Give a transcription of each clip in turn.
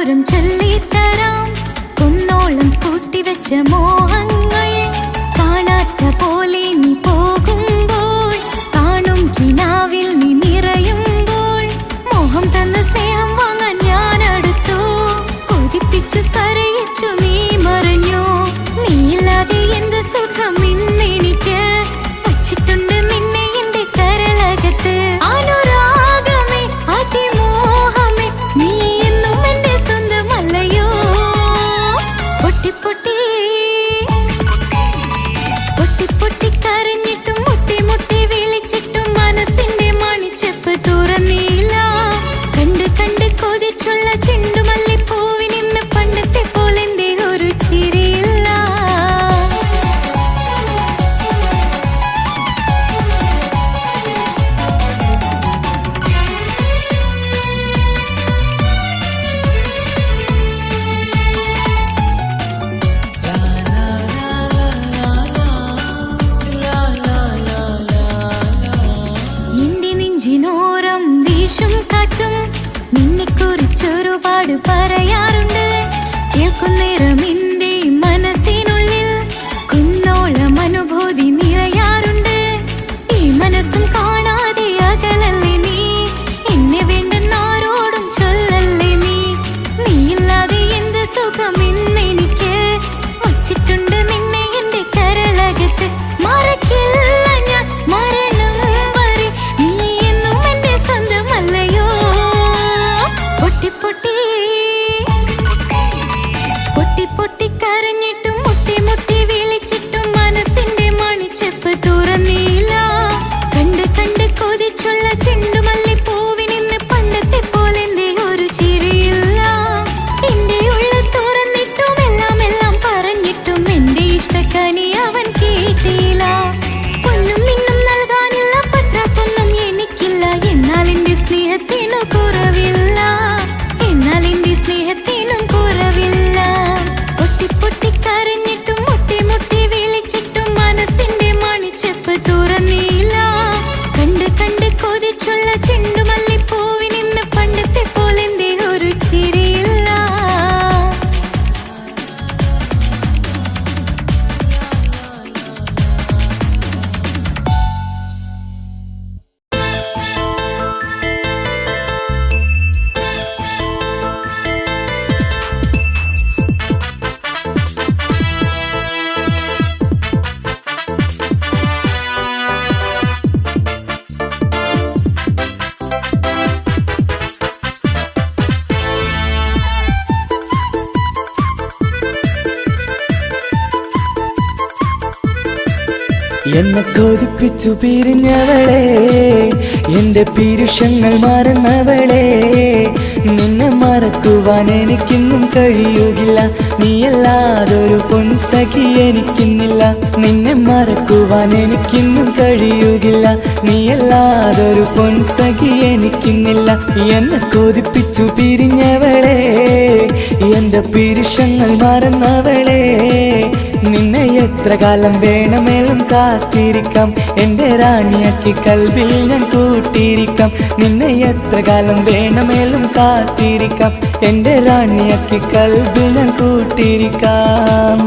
കാതോരം ചൊല്ലിത്തരാം കുന്നോളം കൂട്ടിവെച്ച മോഹങ്ങൾ കാണാത്ത പോലെ നീ പോകുമ്പോൾ കാണും കിനാവിൽ നീ നിറയുമ്പോൾ മോഹം തന്ന സ്നേഹം വാങ്ങാൻ ഞാൻ അടുത്തു കൊതിപ്പിച്ചു കരയിച്ചു നീ മറഞ്ഞു നീയില്ലാതെ എന്ത് സുഖം ഇന്നെനിക്ക് വച്ചിട്ടുണ്ട് നിന്നെ എന്റെ കരളകത്ത് അനുരാഗമേ അതിമോഹമേ നീ എന്നും എന്റെ സ്വന്തമല്ലയോ പൊട്ടി പൊട്ടി പൊട്ടി പൊട്ടി കരഞ്ഞിട്ടും മുട്ടി മുട്ടി വിളിച്ചിട്ടും മനസ്സിന്റെ മണിച്ചെപ്പ് തുറന്നില്ല കണ്ട് കണ്ട് കൊതിച്ചുള്ള ചെണ്ടുമല്ലിപ്പൂവിനിന്ന് പണ്ടത്തെ പോലെന്റെ ഒരു ചിരിയില്ല എന്റെ നെഞ്ചിനോരം വീശും കാറ്റും നിന്നെക്കുറിച്ചൊരുപാട് പറയാറുണ്ട് കേൾക്കുന്നേരം എന്റെ മനസ്സിനുള്ളിൽ കുന്നോളം അനുഭൂതി നിറയാറുണ്ട് ഈ മനസ്സും കാണാതെ അകലല്ലേ നീ എന്നെ വേണ്ടെന്നാരോടും ചൊല്ലല്ലേ നീ നീയില്ലാതെ എന്ത് സുഖം ഇന്നെനിക്ക് വച്ചിട്ടുണ്ട് നിന്നെ എന്റെ കരളകത്ത് മറക്കില്ല ഞാൻ മരണം വരെ നീ എന്നും എന്റെ സ്വന്തമല്ലയോ പൊട്ടി പൊട്ടി പൊട്ടി പൊട്ടി കരഞ്ഞിട്ടും മുട്ടി മുട്ടി വിളിച്ചിട്ടും മനസ്സിന്റെ മണിച്ചെപ്പ് തുറന്നില്ല കണ്ട് കണ്ട് കൊതിച്ചുള്ള ചെണ്ടുമല്ലിപ്പൂവിനിന്ന് പണ്ടത്തെ പോലെ എന്റെ ഒരു ചിരിയില്ല എന്റെ ഉള്ളിൽ തുറന്നിട്ടും എല്ലാം എല്ലാം പറഞ്ഞിട്ടും എന്റെ ഇഷ്ടക്കനി അവൻ കേട്ടില്ല പൊന്നും മിന്നും നൽകാനില്ല പത്രാസൊന്നും എനിക്കില്ല എന്നാൽ എന്റെ സ്നേഹത്തിനു കുറവില്ല എന്നാൽ എന്റെ സ്നേഹത്തിനും കുറവില്ല പൊട്ടി പൊട്ടി കരഞ്ഞിട്ടും മുട്ടി മുട്ടി വിളിച്ചിട്ടും മനസ്സിന്റെ മണിച്ചെപ്പ് തുറന്നില്ല കണ്ട് കണ്ട് കൊതിച്ചുള്ള ചെണ്ടുമല്ലിപ്പൂവിനിന്ന് പണ്ടത്തെ പോലെ എന്റെ ഒരു ചിരിയില്ല എന്നെ കൊതിപ്പിച്ചു പിരിഞ്ഞവളെ എന്റെ പീരുഷങ്ങൾ മറന്നവളെ നിന്നെ മറക്കുവാൻ എനിക്കിന്നും കഴിയുകില്ല നീയല്ലാതൊരു പൊൻസഖി എനിക്കിന്നില്ല നിന്നെ മറക്കുവാൻ എനിക്കിന്നും കഴിയുകില്ല നീയല്ലാതൊരു പൊൻസഖി എനിക്കിന്നില്ല എന്നെ കൊതിപ്പിച്ചു പിരിഞ്ഞവളെ എന്റെ പീരുഷങ്ങൾ മറന്നവളെ നിന്നെ എത്ര കാലം വേണമെങ്കിലും കാത്തിരിക്കാം എന്റെ റാണിയാക്കി കൽവിൽ ഞാൻ കൂട്ടിയിരിക്കാം നിന്നെ എത്ര കാലം വേണമെങ്കിലും കാത്തിരിക്കാം എന്റെ റാണിയാക്കി കൽവിൽ ഞാൻ കൂട്ടിയിരിക്കാം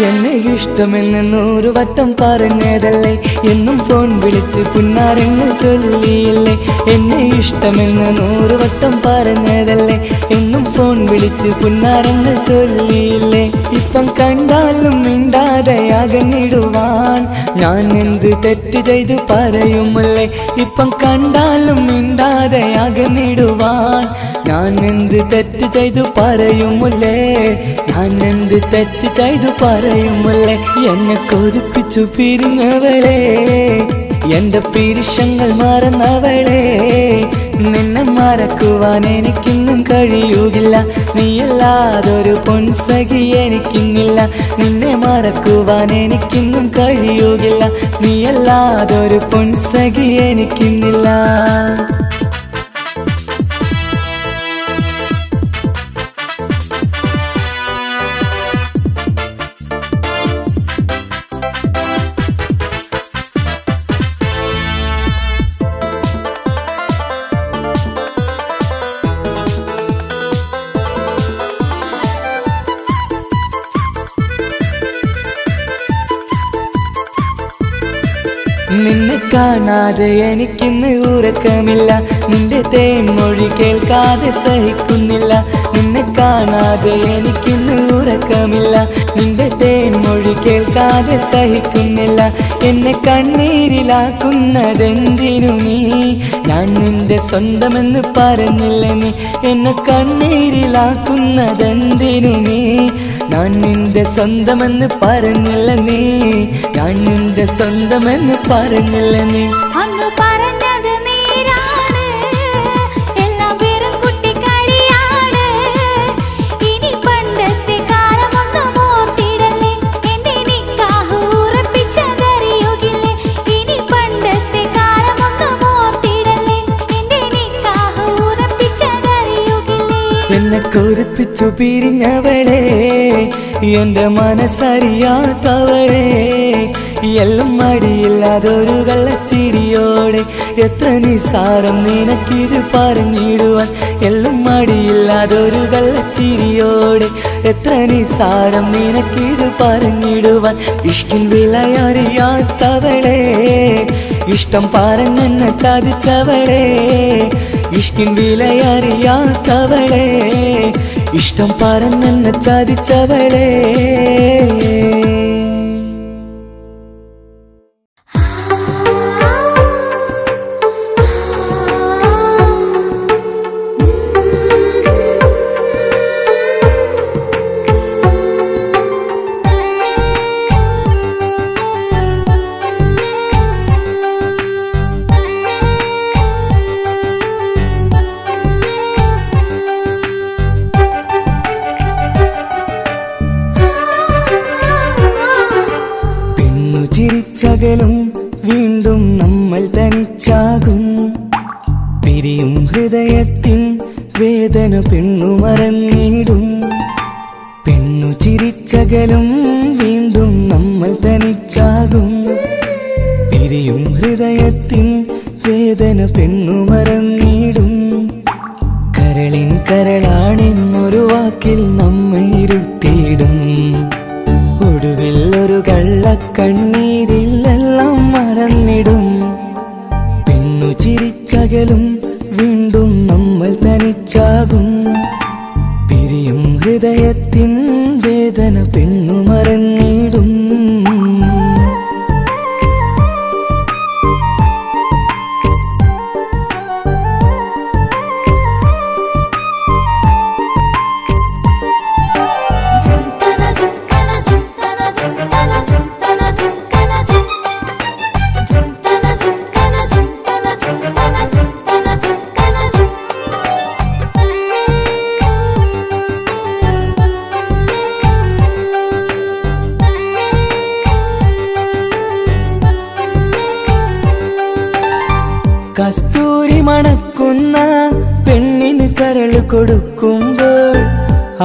എന്നെ ഇഷ്ടമെന്ന് 100 വട്ടം പറഞ്ഞതല്ലേ എന്നും ഫോൺ വിളിച്ച് പുന്നാരങ്ങൾ ചൊല്ലിയില്ലേ എന്നെ ഇഷ്ടമെന്ന് 100 വട്ടം പറഞ്ഞതല്ലേ എന്നും ഫോൺ വിളിച്ച് പുന്നാരങ്ങൾ ചൊല്ലിയില്ലേ ഇപ്പം കണ്ടാലും മിണ്ടാതെ അകന്നിടുവാൻ ഞാൻ എന്ത് തെറ്റ് ചെയ്ത് പറയുമല്ലേ ഇപ്പം കണ്ടാലും മിണ്ടാതെ അകന്നിടുവാൻ ഞാൻ എന്ത് തെറ്റ് ചെയ്തു പറയുമല്ലേ ഞാൻ എന്ത് തെറ്റ് ചെയ്തു പറയുമല്ലേ എന്നെ കൊതിപ്പിച്ചു പിരിഞ്ഞവളെ എന്റെ പീരുഷങ്ങൾ മറന്നവളെ നിന്നെ മറക്കുവാൻ എനിക്കിന്നും കഴിയുകില്ല, നീയല്ലാതൊരു പൊൻസഖി എനിക്കിന്നില്ല. നിന്നെ മറക്കുവാൻ എനിക്കിന്നും കഴിയുകില്ല, നീയല്ലാതൊരു പൊൻസഖി എനിക്കിന്നില്ല. നിന്നെ കാണാതെ എനിക്കിന്ന് ഉറക്കമില്ല, നിന്റെ തേൻമൊഴി കേൾക്കാതെ സഹിക്കുന്നില്ല. നിന്നെ കാണാതെ എനിക്കിന്ന് ഉറക്കമില്ല, നിന്റെ തേൻമൊഴി കേൾക്കാതെ സഹിക്കുന്നില്ല. എന്നെ കണ്ണീരിലാക്കുന്നതെന്തിനു നീ, ഞാൻ നിന്റെ സ്വന്തമെന്ന് പറഞ്ഞില്ല നീ. എന്നെ കണ്ണീരിലാക്കുന്നതെന്തിനു നീ, ഞാൻ നിന്റെ സ്വന്തമെന്ന് പറഞ്ഞില്ല നീ. ഞാൻ നിന്റെ സ്വന്തമെന്ന് പറഞ്ഞില്ല നീ. അങ്ങ് പറഞ്ഞത് നേരാണ്, എല്ലാം വെറും കുട്ടിക്കളിയാണ്. ഇനി പണ്ടത്തെ കാലമൊന്നും ഓർത്തിടല്ലേ, എന്റെ നിക്കാഹ് ഉറപ്പിച്ചതറിയുകില്ലേ. ഇനി പണ്ടത്തെ കാലമൊന്നും ഓർത്തിടല്ലേ, എന്റെ നിക്കാഹ് ഉറപ്പിച്ചതറിയുകില്ലേ. എന്നെ കൊതിപ്പിച്ചു പിരിഞ്ഞവളെ, എന്റെ മനസ്സറിയാത്തവളെ, എല്ലാം മടിയില്ലാതൊരു കള്ളച്ചിരിയോടെ. എത്ര നിസാരം നിനക്കിത് പറഞ്ഞിടുവാൻ, എല്ലാം മടിയില്ലാതൊരു കള്ളച്ചിരിയോടെ. എത്ര നിസാരം നിനക്കിത് പറഞ്ഞിടുവാൻ. ഇഷ്കിൻ വിലയറിയാത്തവളെ, ഇഷ്ടം പറഞ്ഞെന്നെ ചതിച്ചവളെ. ഇഷ്കിൻ വിലയറിയാത്തവളെ, ഇഷ്ടം പറഞ്ഞെന്നെ ചതിച്ചവളെ. ചിരിച്ചകലും വീണ്ടും നമ്മൾ തനിച്ചാകും, പിരിയും ഹൃദയത്തിൻ വേദന പെണ്ണു മറന്നിടും. പെണ്ണു ചിരിച്ചകലും വീണ്ടും നമ്മൾ തനിച്ചാകും, പിരിയും ഹൃദയത്തിൻ വേദന പെണ്ണു മറന്നിടും. കരളിൻ കരളാണെന്നൊരു വാക്കിൽ നമ്മെ ഇരുത്തിയിടും, ഒടുവിൽ ഒരു കള്ളക്കണ്ണീരിലെല്ലാം മറന്നിടും. പെണ്ണു ചിരിച്ചകലും വീണ്ടും നമ്മൾ തനിച്ചാകും, പിരിയും ഹൃദയത്തിൻ വേദന പെണ്ണു മറന്നിടും. കസ്തൂരി മണക്കുന്ന പെണ്ണിന് കരൾ കൊടുക്കുമ്പോൾ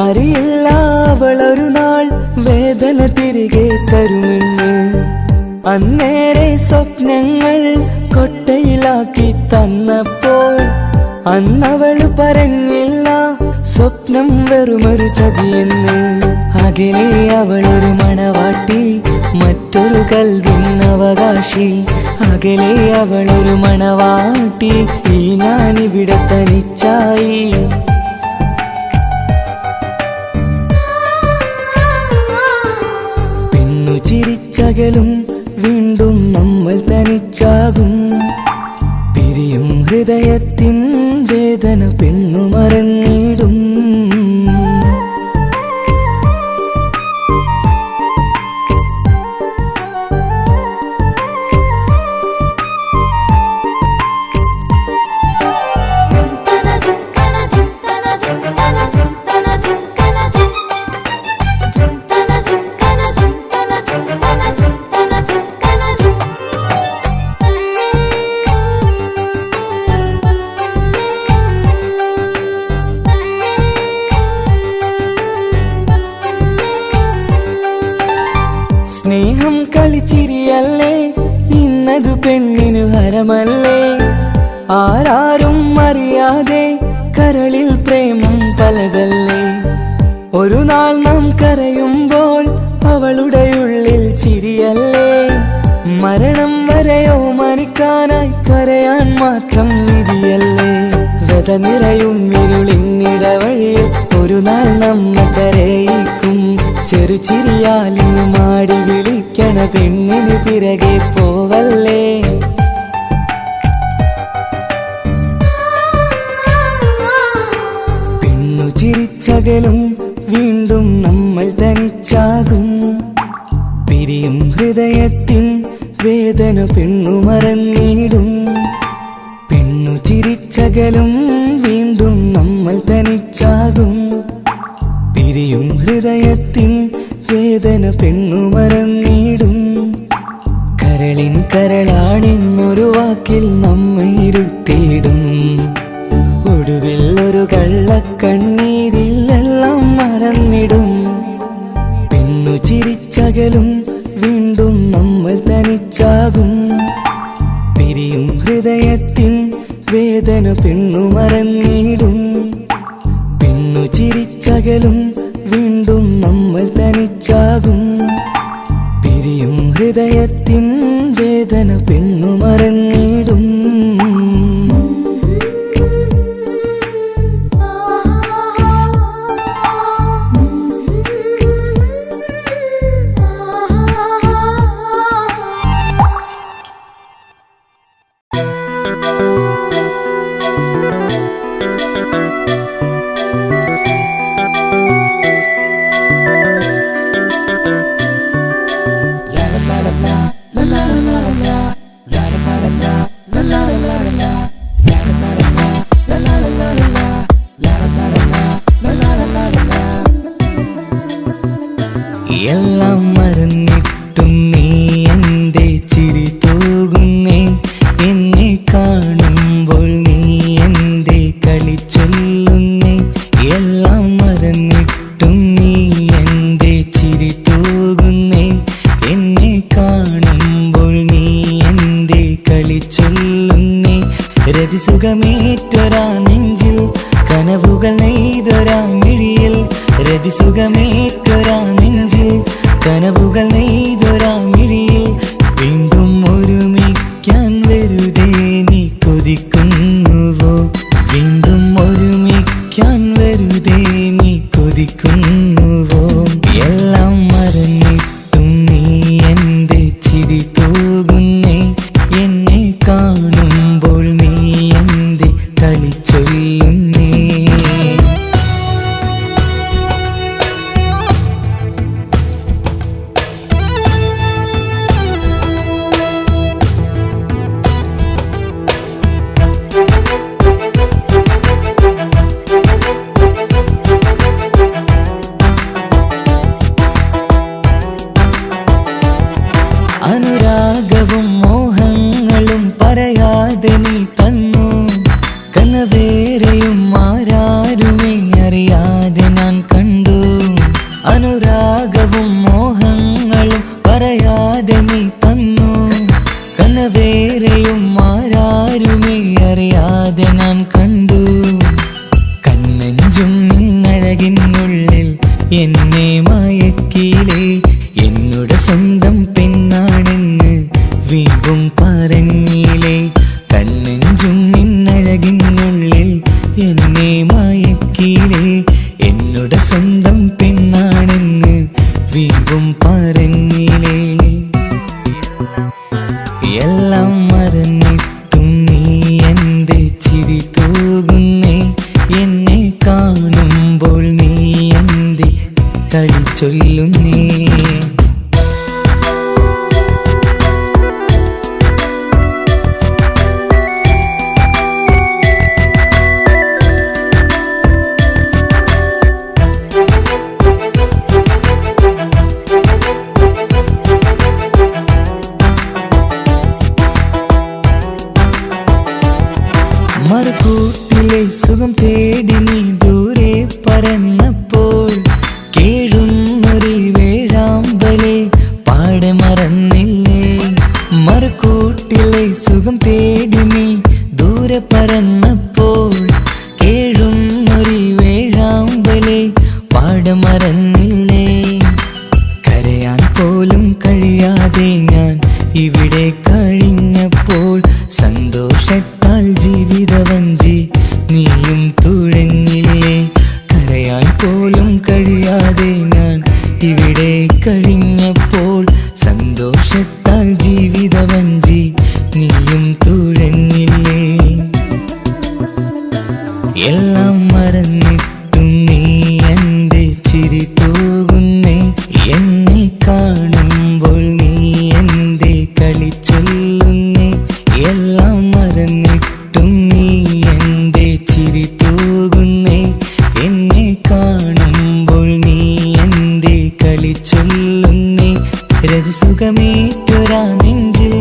അറിയില്ല അവളൊരു നാൾ വേദന തിരികെ തരുമെന്ന്. അന്നേരെ സ്വപ്നങ്ങൾ കൊട്ടയിലാക്കി തന്നപ്പോൾ അന്നവള് പറഞ്ഞില്ല സ്വപ്നം വെറുമൊരു ചതിയെന്ന്. അകലെ അവളൊരു മണവാട്ടി, മറ്റൊരു കൽവിൻ അവകാശി. അകലെ അവളൊരു മണവാട്ടി, ഈ ഞാനിവിടെ തനിച്ചായി. പെണ്ണു ചിരിച്ചകലും വീണ്ടും നമ്മൾ തനിച്ചാകും, പിരിയും ഹൃദയത്തിൻ വേദന പെണ്ണു മറന്നിടും. നിറമല്ലേ ആരാരും അറിയാതെ കരളിൽ പ്രേമം പലതല്ലേ ഒരു നാൾ നാം കരയുമ്പോൾ അവളുടെ ഉള്ളിൽ ചിരിയല്ലേ മരണം വരെയോ മരിക്കാനായി കരയാൻ മാത്രം വിധിയല്ലേ വ്യത നിറയും ഇരുളിന്നിടവഴിയിൽ ഒരു നാൾ നമ്മ കരയിക്കും ചെറുചിരിയാലിന് മാടി വിളിക്കണ പെണ്ണിന് പിറകെ പോവല്ലേ പെണ്ണു ചിരിച്ചകലും വീണ്ടും നമ്മൾ തനിച്ചാകും പിരിയും ഹൃദയത്തിൻ വേദന പെണ്ണു മറന്നിടും പെണ്ണു ചിരിച്ചകലും വീണ്ടും നമ്മൾ തനിച്ചാകും പിരിയും ഹൃദയത്തിൻ വേദന പെണ്ണു മറന്നിടും കരളിൻ കരളാണെന്നൊരു വാക്കിൽ നമ്മെ ഇരുത്തിയിടും ഒടുവിൽ ഒരു കള്ളക്കണ്ണീരിൽ എല്ലാം മറന്നിടും പെണ്ണു ചിരിച്ചകലും വീണ്ടും നമ്മൾ തനിച്ചാകും പിരിയും ഹൃദയത്തിൻ വേദന പെണ്ണു മറന്നിടും പെണ്ണു ചിരിച്ചകലും വീണ്ടും നമ്മൾ തനിച്ചാകും പിരിയും ഹൃദയത്തിൻ വേദന പെണ്ണു മറന്നിടും എല്ലാം മറന്നിട്ടും നീ എന്റെ ചിരി തൂകുന്നേ എന്നെ കാണുമ്പോൾ നീ എന്റെ കളി ചൊല്ലുന്നേ എല്ലാം മറന്നിട്ടും നീ എന്റെ ചിരി തൂകുന്നേ എന്നെ കാണുമ്പോൾ നീ എന്റെ കളി ചൊല്ലുന്നേ രതിസുഖമേറ്റൊരാ നെഞ്ചിൽ കനവുകൾ നെയ്തൊരാ മിഴിയിൽ രതിസുഖമേറ്റൊരാ നെഞ്ചിൽ കനവുകൾ നെയ്തൊരാ മിഴിയിൽ വീണ്ടും ഒരുമിക്കാൻ വെറുതെ നീ കൊതിക്കുന്നുവോ വീണ്ടും ഒരുമിക്കാൻ വെറുതെ നീ കൊതിക്കുന്നുവോ എല്ലാം മറന്നിട്ടും നീ എന്റെ ചിരി തൂകുന്നേ എന്നെ കാണുമ്പോൾ നീ എന്റെ കളി ചൊല്ലുന്നേ അനുരാഗവും മോഹങ്ങളും പറയാതെ നീ തന്നു കനവേരെയും ആരാരുമേ അറിയാതെ ഞാൻ കണ്ടു അനുരാഗവും മോഹങ്ങളും പറയാതെ നീ തന്നു കനവേരെയും ആരാരുമേ അറിയാതെ ഞാൻ കണ്ടു കണ്ണെഞ്ചും നിന്നഴകിനുള്ളിൽ എന്നെ മയക്കിയിലേ എന്നോട് സ്വന്തം പെണ്ണാണെന്ന് വീണ്ടും പറഞ്ഞില്ലേ കണ്ണെഞ്ചും നിന്നഴകിനുള്ളിൽ എന്നെ മയക്കിയില്ലേ എന്നോട് സ്വന്തം പെണ്ണാണെന്ന് വീണ്ടും പറഞ്ഞില്ലേ എല്ലാം മറന്നിട്ടും നീ എന്റെ ചിരി തൂകുന്നേ എന്നെ കാണുമ്പോൾ നീ എന്റെ കളി ചൊല്ലുന്നേ മറുകൂട്ടിലെ സുഖം തേടി നീ ദൂരെ പറന്നപ്പോൾ കേഴുന്നൊരു വേഴാമ്പലെ പാടെ മറന്നില്ലേ മറുകൂട്ടിലെ സുഖം തേടി എല്ലാം മറന്നിട്ടും നീ എൻ്റെ ചിരി തൂകുന്നേ, എന്നെ കാണുമ്പോൾ നീ എൻ്റെ കളി ചൊല്ലുന്നേ. എല്ലാം മറന്നിട്ടും നീ എൻ്റെ ചിരി തൂകുന്നേ, എന്നെ കാണുമ്പോൾ നീ എൻ്റെ കളി ചൊല്ലുന്നേ. രതിസുഖമേറ്റൊരാ നെഞ്ചിൽ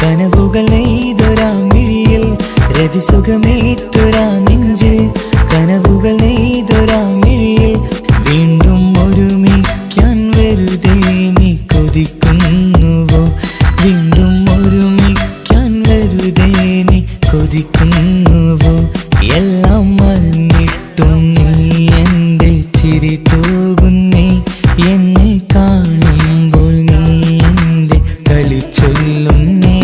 കനവുകൾ നെയ്തൊരാ മിഴിയിൽ, രതിസുഖമേറ്റൊരാ നെഞ്ചിൽ കനവുകൾ നെയ്തൊരാ മിഴിയിൽ. വീണ്ടും ഒരുമിക്കാൻ വെറുതെ നീ കൊതിക്കുന്നുവോ, വീണ്ടും ഒരുമിക്കാൻ വെറുതെ നീ കൊതിക്കുന്നുവോ. എല്ലാം മറന്നിട്ടും നീ എൻ്റെ ചിരി തൂകുന്നേ, എന്നെ കാണുമ്പോൾ നീ എൻ്റെ കളി ചൊല്ലുന്നേ.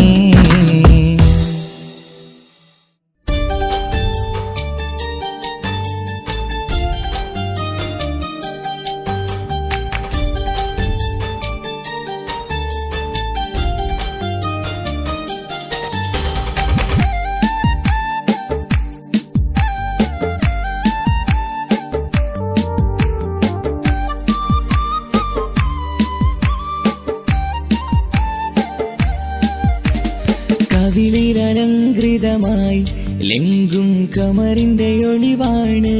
കവിളിലലങ്കൃതമായി ലെങ്കും കമറിന്റെ ഒളിവാണ്,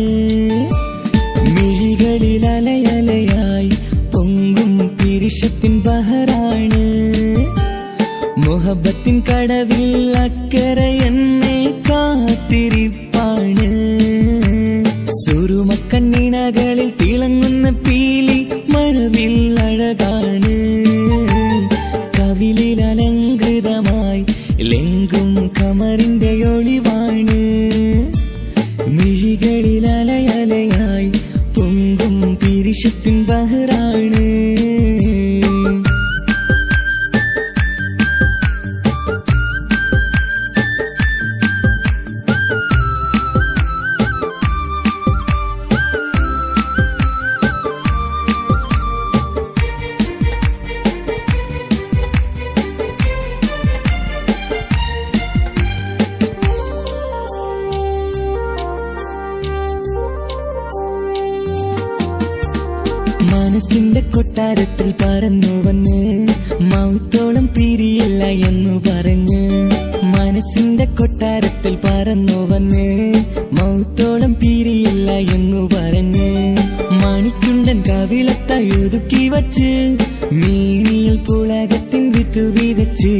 മിഴികളിൽ അലയലയായി പൊങ്കും പിരിശത്തിൻ ബഹറാണ്. മുഹബത്തിൻ കടവിൽ അക്കരെ എന്നെ കാത്തിരിപ്പാണ്. സുറുമക്കണ്ണിണകളിൽ തിളങ്ങുന്ന പീലി മഴവിൽ അഴകാണ്. കവിളിൽ അലങ്കൃതമായി ലെങ്കും കമറിന്റെ ഒളിവാണ്, മിഴികളിൽ അലയലയായി പൊങ്കും പിരിശത്തിൻ ബഹറാണ്. മനസ്സിന്റെ കൊട്ടാരത്തിൽ പറന്നു വന്ന് മൗത്തോളം പിരിയില്ല എന്നു പറഞ്ഞ്, മനസ്സിന്റെ കൊട്ടാരത്തിൽ പറന്നു വന്ന് മൗത്തോളം പിരിയില്ല എന്നു പറഞ്ഞ്. മണിച്ചുണ്ടൻ കവിളത്തായി ഒതുക്കി വച്ച് മീനിയിൽ പുളകത്തിൻ വിത്തു വിതച്ച്,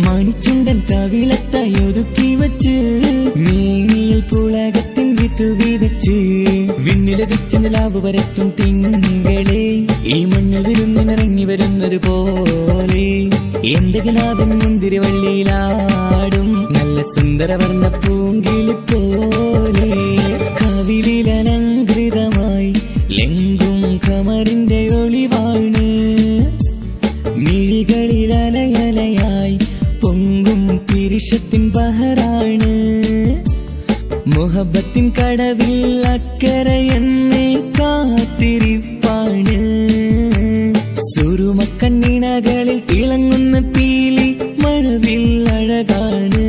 മണിച്ചുണ്ടൻ കവിളത്തായി ഒതുക്കി വച്ച് മീനിയിൽ പുളകത്തിൻ വിത്തു വിതച്ച്. വിണ്ണിലതിച്ച് നിലാവ് വരത്തും തിങ്കളെ ഈ മണ്ണിൽ വിരുന്നിനിറങ്ങി വരുന്നത് പോലെ, എന്റെ കിനാവിൻ മുന്തിരിവള്ളിയിലാടും നല്ല സുന്ദരവർണ്ണ പൂങ്കിളി പോലെ. കവിളിലലങ്കൃതമായി ലെങ്കും കമറിന്റെ ഒളിവാണ്, മിഴികളിൽ അലയലയായി പൊങ്കും പിരിശത്തിൻ ബഹറാണ്. മുഹബത്തിൻ കടവിൽ അക്കരെ എന്നെ കാത്തിരിപ്പാണ്. സുറുമക്കണ്ണിണകളിൽ തിളങ്ങുന്ന പീലി മഴവിൽ അഴകാണ്.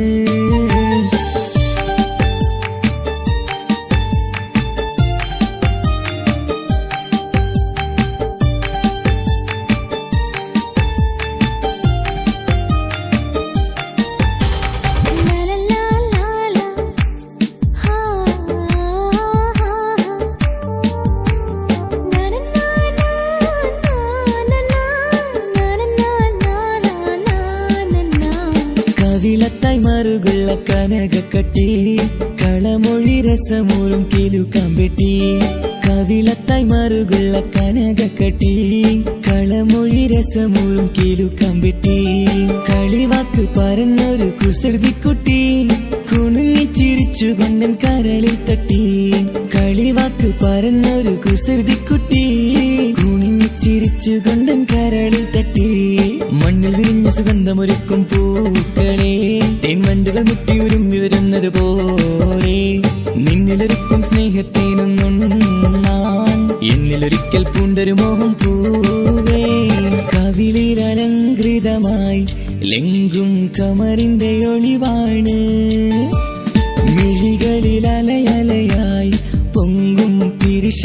കവിളത്തായി മറുകുള്ള കനകക്കട്ടി കളമൊഴി രസമൂറും കിലുക്കാമ്പെട്ടി, കവിളത്തായി മറുകുള്ള കനകക്കട്ടി കളമൊഴി രസമൂറും കിലുക്കാമ്പെട്ടി. കളിവാക്ക് പറഞ്ഞൊരു കുസൃതിക്കുട്ടി കുണുങ്ങിച്ചിരിച്ചു കൊണ്ടൻ കരളിൽ തട്ടി, കളിവാക്ക് പറഞ്ഞൊരു കുസൃതിക്കുട്ടി കുണുങ്ങിച്ചിരിച്ചു കൊണ്ടൻ കരളിൽ തട്ടി. മണ്ണിൽ വിരിഞ്ഞ സുഗന്ധമൊരുക്കും പൂക്കളെ തേൻവണ്ടുകൾ മുട്ടിയുരുമ്പി വരുന്നത് പോലെ, നിന്നിലൊരുക്കും സ്നേഹത്തേനൊന്നുണ്ണാൻ എന്നിലൊരിക്കൽ പൂണ്ടൊരു മോഹം പൂവേ. കവിളിലലങ്കൃതമായി ലെങ്കും കമറിന്റെ ഒളിവാണ്, മിഴികളിൽ അലയലയായി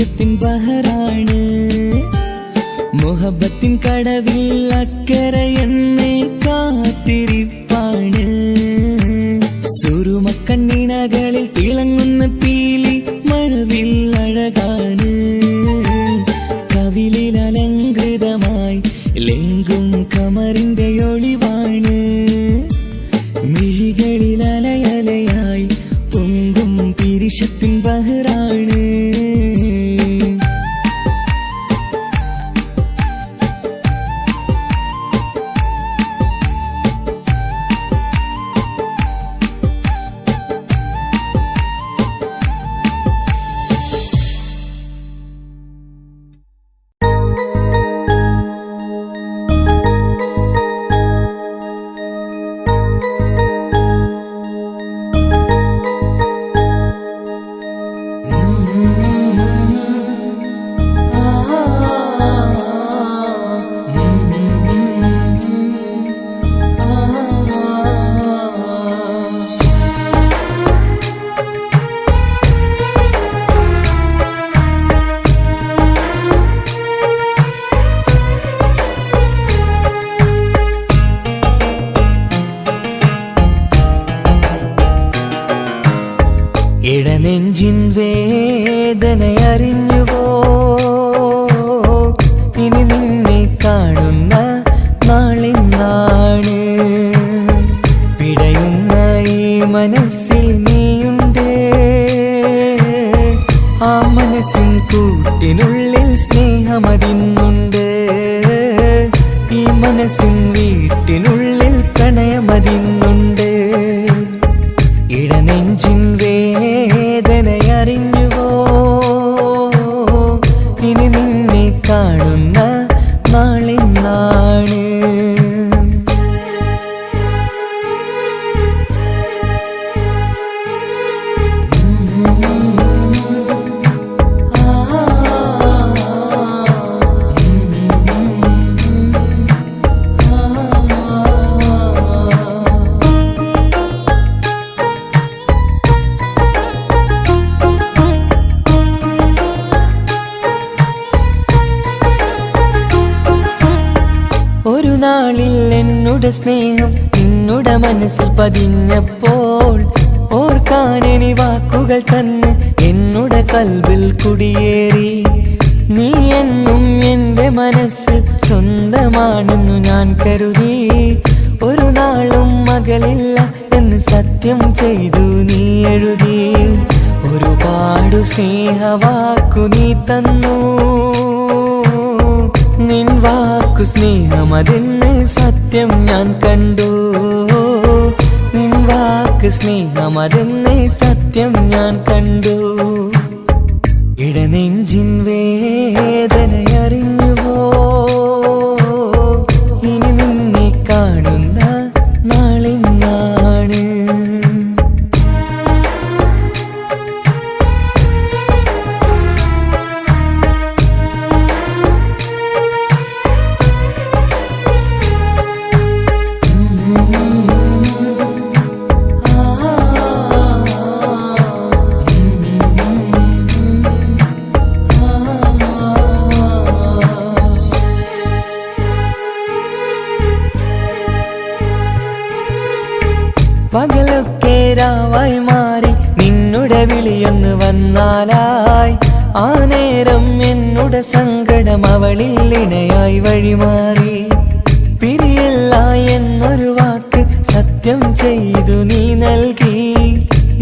പിരിശത്തിൻ ബഹറാണ് മുഹബത്തിൻ കടവിൽ അക്കരെ എന്നെ കാത്തിരിപ്പാണ് സുറുമക്കണ്ണിണകളിൽ തിളങ്ങുന്ന പീലി മഴവിൽ അഴകാണ് കവിളിൽ അലങ്കൃതമായി ലെങ്കും കമറിന്റെ ഒളിവാണ് മിഴികളിൽ അലയലയായി പൊങ്കും പിരിശത്തിൻ ബഹറാണ് ഇടനെഞ്ചിൻ വേദനയറിഞ്ഞുവോ ഇനി നിന്നെ കാണുന്ന നാളിന്നാണ് പിടയുന്ന ഈ മനസ്സിൽ നീയുണ്ട് ആ മനസ്സിൻ കൂട്ടിനുള്ളിൽ സ്നേഹമതിന്നുണ്ട് ഈ മനസ്സിൻ വീട്ടിനുള്ളിൽ പ്രണയമതിന്നുണ്ട് ഇടനെഞ്ചിൻ വേദനയറിഞ്ഞുവോ ഇനി നിന്നെ കാണുന്ന നാളിന്നാണ് ഒരു നാളിൽ എന്നോട് സ്നേഹം നിന്നുടെ മനസ്സിൽ പതിഞ്ഞപ്പോൾ ഓർക്കാനെനി വാക്കുകൾ തന്ന് എന്നോട് കൽവിൽ കുടിയേറി നീ എന്നും എൻ്റെ മനസ്സിൽ സ്വന്തമാണെന്നു ഞാൻ കരുതി ഒരു നാളും മകളില്ല എന്ന് സത്യം ചെയ്തു നീ എഴുതി ഒരുപാട് സ്നേഹവാക്കു നീ തന്നു നിൻ വാക്കു സ്നേഹമതെന്ന് സത്യം ഞാൻ കണ്ടു നിൻ വാക്ക് സ്നേഹമതെന്ന് സത്യം ഞാൻ കണ്ടു ഇടനെഞ്ചിൻ വേദനയറിഞ്ഞുവോ ഇനി നിന്നെ കാണുന്ന നാളിന്നാണ് പകലൊക്കെ രാവായി മാറി നിന്നുടെ വിളിയൊന്ന് വന്നാലായി ആ നേരം എന്നുടെ സങ്കടം അവളിൽ ഇണയായി വഴിമാറി പിരിയല്ല എന്നൊരു വാക്ക് സത്യം ചെയ്തു നീ നൽകി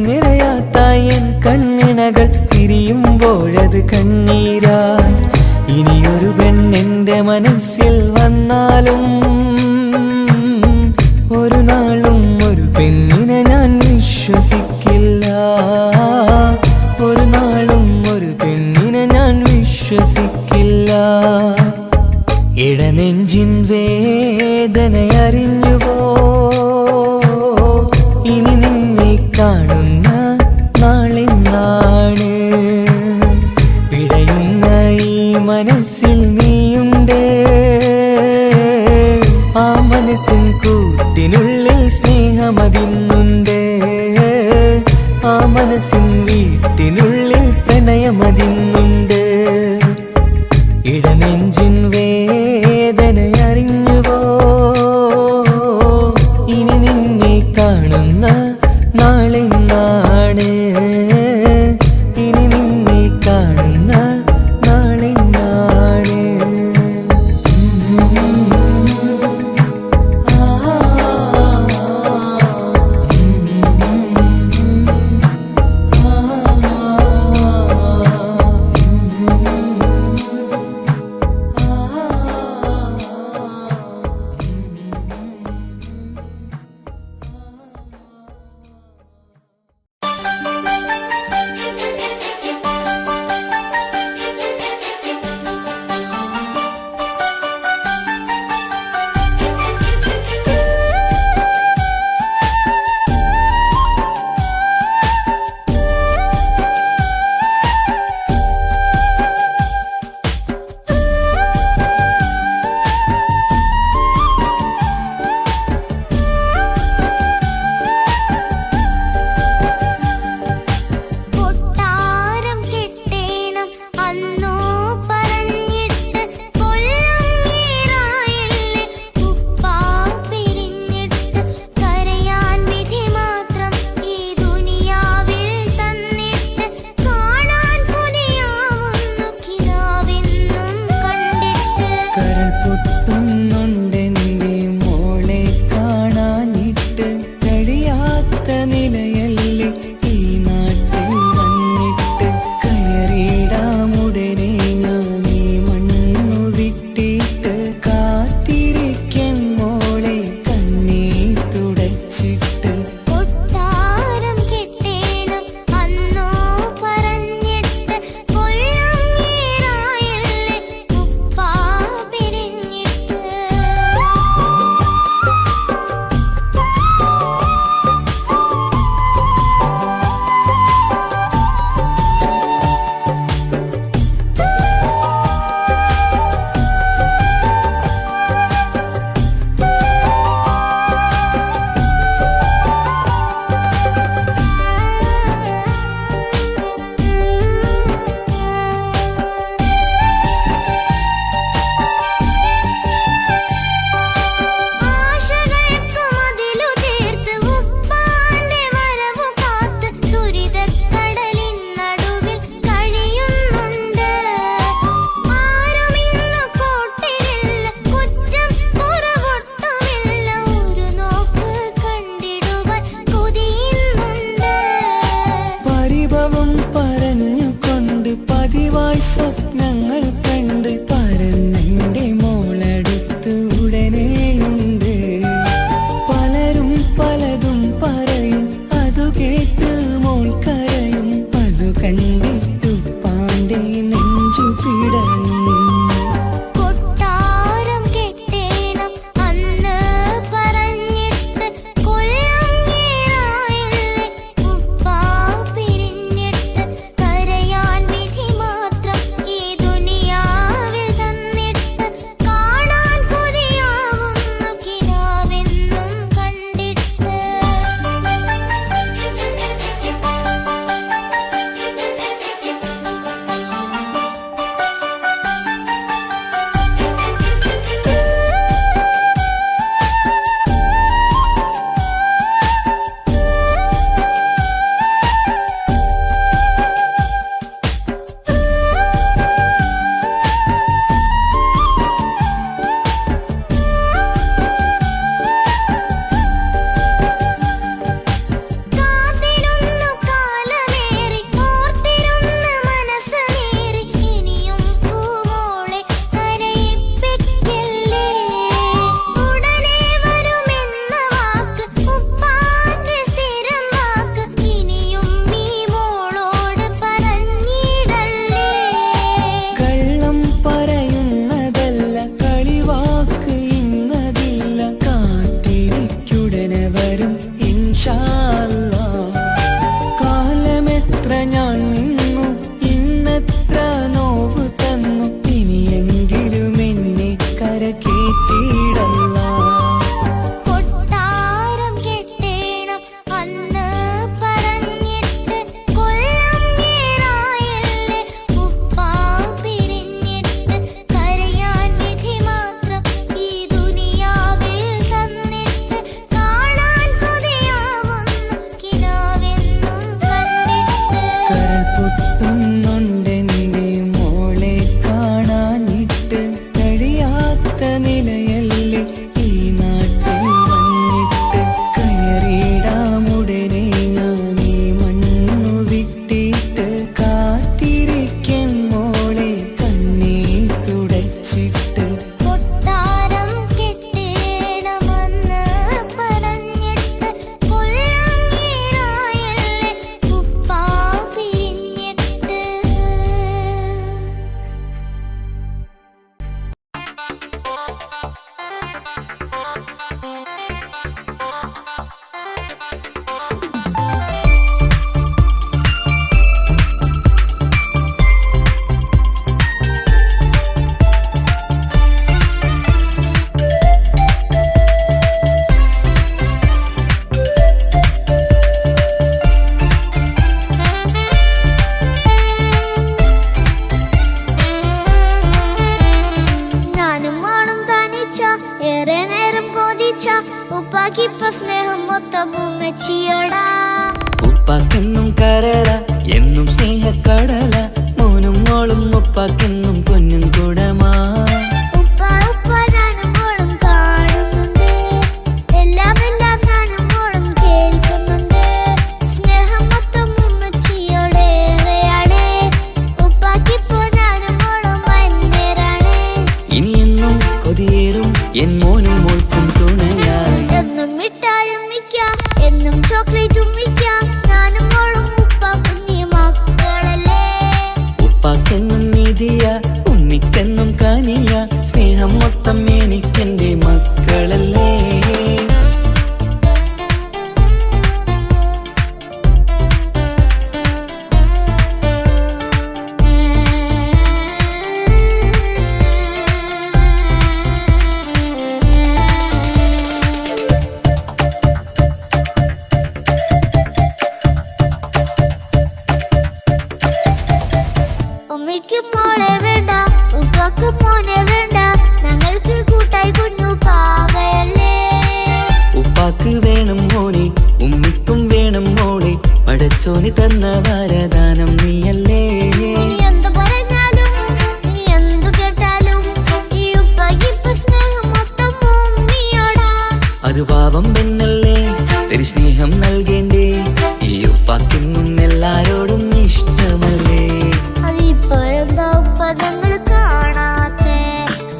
നിറയാത്ത എൻ കണ്ണിണകൾ പിരിയുമ്പോഴത് കണ്ണീരായി ഇനിയൊരു പെണ്ണെന്റെ മനസ്സിൽ വന്നാലും ഒരു നാളും ഒരു പെണ്ണിനെ ഞാൻ വിശ്വസിക്കില്ല ഒരു നാളും ഒരു പെണ്ണിനെ ഞാൻ വിശ്വസിക്കില്ല ഇടനെഞ്ചിൻ വേദനയറിഞ്ഞുവോ ഇനി നിന്നെ കാണുന്ന നാളിന്നാണ് പിടയുന്ന ഈ മനസ്സിൽ നീയുണ്ട് ആ മനസ്സിൻ കൂട്ടിനുള്ളിൽ സ്നേഹമതിന്നുണ്ട് ആ മനസ്സിൻ വീട്ടിനുള്ളിൽ പ്രണയമതിന്നുണ്ട് ഉപ്പാക്കിപ്പ സ്നേഹം മൊത്തം ഉമ്മച്ചിയോടാ. ഉപ്പാക്കെന്നും കരള എന്നും സ്നേഹക്കടല, മോനും മോളും ഉപ്പാക്കെന്നും പൊന്നും കുടമാ. ഉപ്പ ഉപ്പ ഞാനും മോളും കാണുന്നുണ്ട്, എല്ലാം എല്ലാം ഞാനും മോളും കേൾക്കുന്നുണ്ട്. സ്നേഹം മൊത്തം ഉമ്മച്ചിയോടേറെയാണ്, ഉപ്പാക്കിപ്പോ ഞാനും മോളും അന്യരാണ്. ഇനിയെന്നും കൊതിയേറും എൻ മോനും മോൾക്കും തുണയായി. എന്നും മിഠായും മിക്കാം, എന്നും ചോക്ലേറ്റും മിക്കാം, ഞാനും മോളും ഉപ്പ കുഞ്ഞി മക്കളല്ലേ. ഉപ്പാക്കെന്നും നിധിയ ഉമ്മിക്കെന്നും കാനിയ, സ്നേഹം മൊത്തം എനിക്കെന്റെ മക്കളല്ലേ. ഉമ്മയ്ക്ക് മോളെ വേണ്ട, ഉപ്പാക്ക് മോനെ വേണ്ട, ഞങ്ങൾക്ക് കൂട്ടായി കുഞ്ഞു പാവയല്ലേ. ഉപ്പാക്ക് വേണം മോനെ, ഉമ്മിക്കും വേണം മോളെ, പടച്ചോനി തന്ന വരദാനം നീയല്ലേ. ഇനി എന്തു പറഞ്ഞാലും ഇനി എന്തു കേട്ടാലും ഈ ഉപ്പാക്കിപ്പ സ്നേഹം മൊത്തം ഉമ്മിയോടാ. അത് പാവം പെണ്ണല്ലേ, തിരു സ്നേഹം നൽകേണ്ടേ, ഈ ഉപ്പാക്കെന്നും എല്ലാരോടും ഇഷ്ടമല്ലേ. അതിപ്പോഴെന്താ ഉപ്പ ഞങ്ങൾ കാണാത്തെ,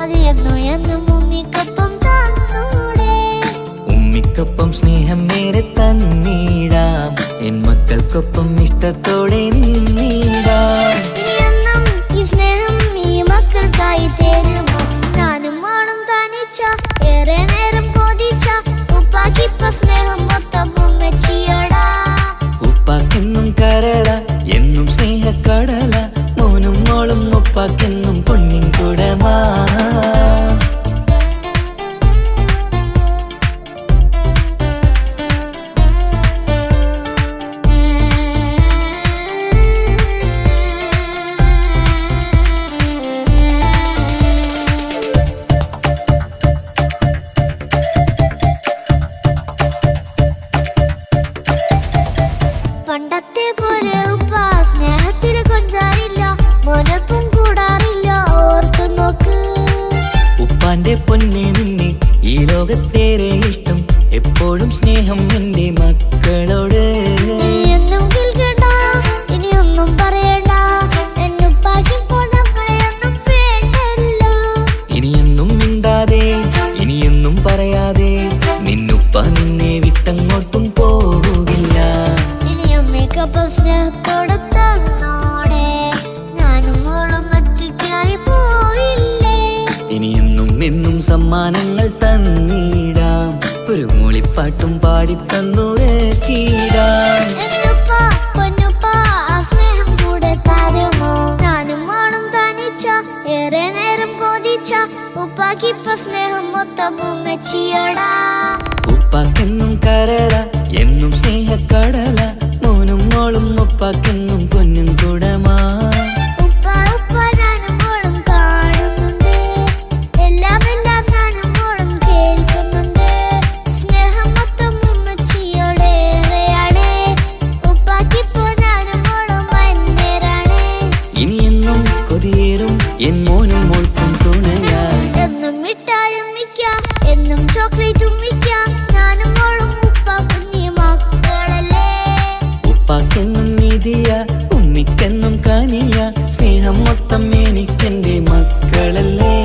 അത് എന്നും എന്നും ഉമ്മിക്കൊപ്പം തന്നൂടെ. ഉമ്മിക്കൊപ്പം സ്നേഹം നേരെ തന്നീടാം, എൻ മക്കൾക്കൊപ്പം ഇഷ്ടത്തോടെ നിന്നീടാം. ഇനി എന്നും ഈ സ്നേഹം ഈ മക്കൾക്കായി തരുമോ, ഞാനും മോളും തനിച്ച ഏറെ നേരം കൊതിച്ച ഉപ്പാക്കിപ്പ സ്നേഹം മൊത്തം ഉമ്മച്ചിയോടാ. ഉപ്പാക്കെന്നും കരള എന്നും സ്നേഹക്കടല, മോനും മോളും ഉപ്പാക്കെന്നും പൊന്നിൻ കുടമാ. പണ്ടത്തെ പോലെ ഉപ്പ സ്നേഹത്തില് കൊഞ്ചാറില്ല, മോനൊപ്പം കൂടാറില്ല, ഓർത്തു നോക്ക്. ഉപ്പാന്റെ പൊന്നെ നിന്നെ ഈ ലോകത്തേറെ ഇഷ്ടം, എപ്പോഴും സ്നേഹം എന്റെ മക്കളോട്. ഇനിയൊന്നും കേൾക്കണ്ട, ഇനിയൊന്നും പറയണ്ട, എന്നുപ്പാക്കിപ്പോ നമ്മളെയൊന്നും വേണ്ടല്ലോ. ഇനിയൊന്നും മിണ്ടാതെ ഇനിയൊന്നും പറയാതെ, നിന്നുപ്പ നിന്നെ വിട്ടങ്ങോട്ടും പോവുകില്ല. ഇനിയും മേക്കപ്പ് സ്നേഹത്തോടെ തന്നോടെ, ഞാനും മോളും ഒറ്റയ്ക്കായി പോയില്ലേ. ഇനിയെന്നും എന്നും സമ്മാനങ്ങൾ തന്നീടാം, ഒരു മൂളിപ്പാട്ടും പാടിത്തന്നുറക്കീടാം. എന്നുപ്പ പൊന്നുപ്പ ആ സ്നേഹം കൂടെ തരുമോ, ഞാനും മോളും തനിച്ച ഏറെ നേരം കൊതിച്ച ഉപ്പാക്കിപ്പ സ്നേഹം മൊത്തം ഉമ്മച്ചിയോടാ. ഉപ്പാക്കെന്നും കരള എന്നും സ്നേഹക്കടല, മോനും മോളും ഉപ്പാക്കെന്നും പൊന്നും കുടമാ. ഉപ്പ ഉപ്പ ഞാനും മോളും കാണുന്നുണ്ട്, എല്ലാം എല്ലാം ഞാനും മോളും കേൾക്കുന്നുണ്ട്. സ്നേഹം മൊത്തം ഉമ്മച്ചിയോടേറെയാണ്, ഉപ്പാക്കിപ്പോ ഞാനും മോളും അന്യരാണ്. ഇനിയെന്നും കൊതിയേറും എൻ മോനും മോൾക്കും തുണയായി. എന്നും മിഠായും മിക്കാം, എന്നും ചോക്ലേറ്റും മിക്കാം, ഞാനും മോളും ഉപ്പ കുഞ്ഞി മക്കളല്ലേ. ഉപ്പാക്കെന്നും നിധിയ ഉമ്മിക്കെന്നും കാനിയ, സ്നേഹം മൊത്തം എനിക്കെന്റെ മക്കളല്ലേ.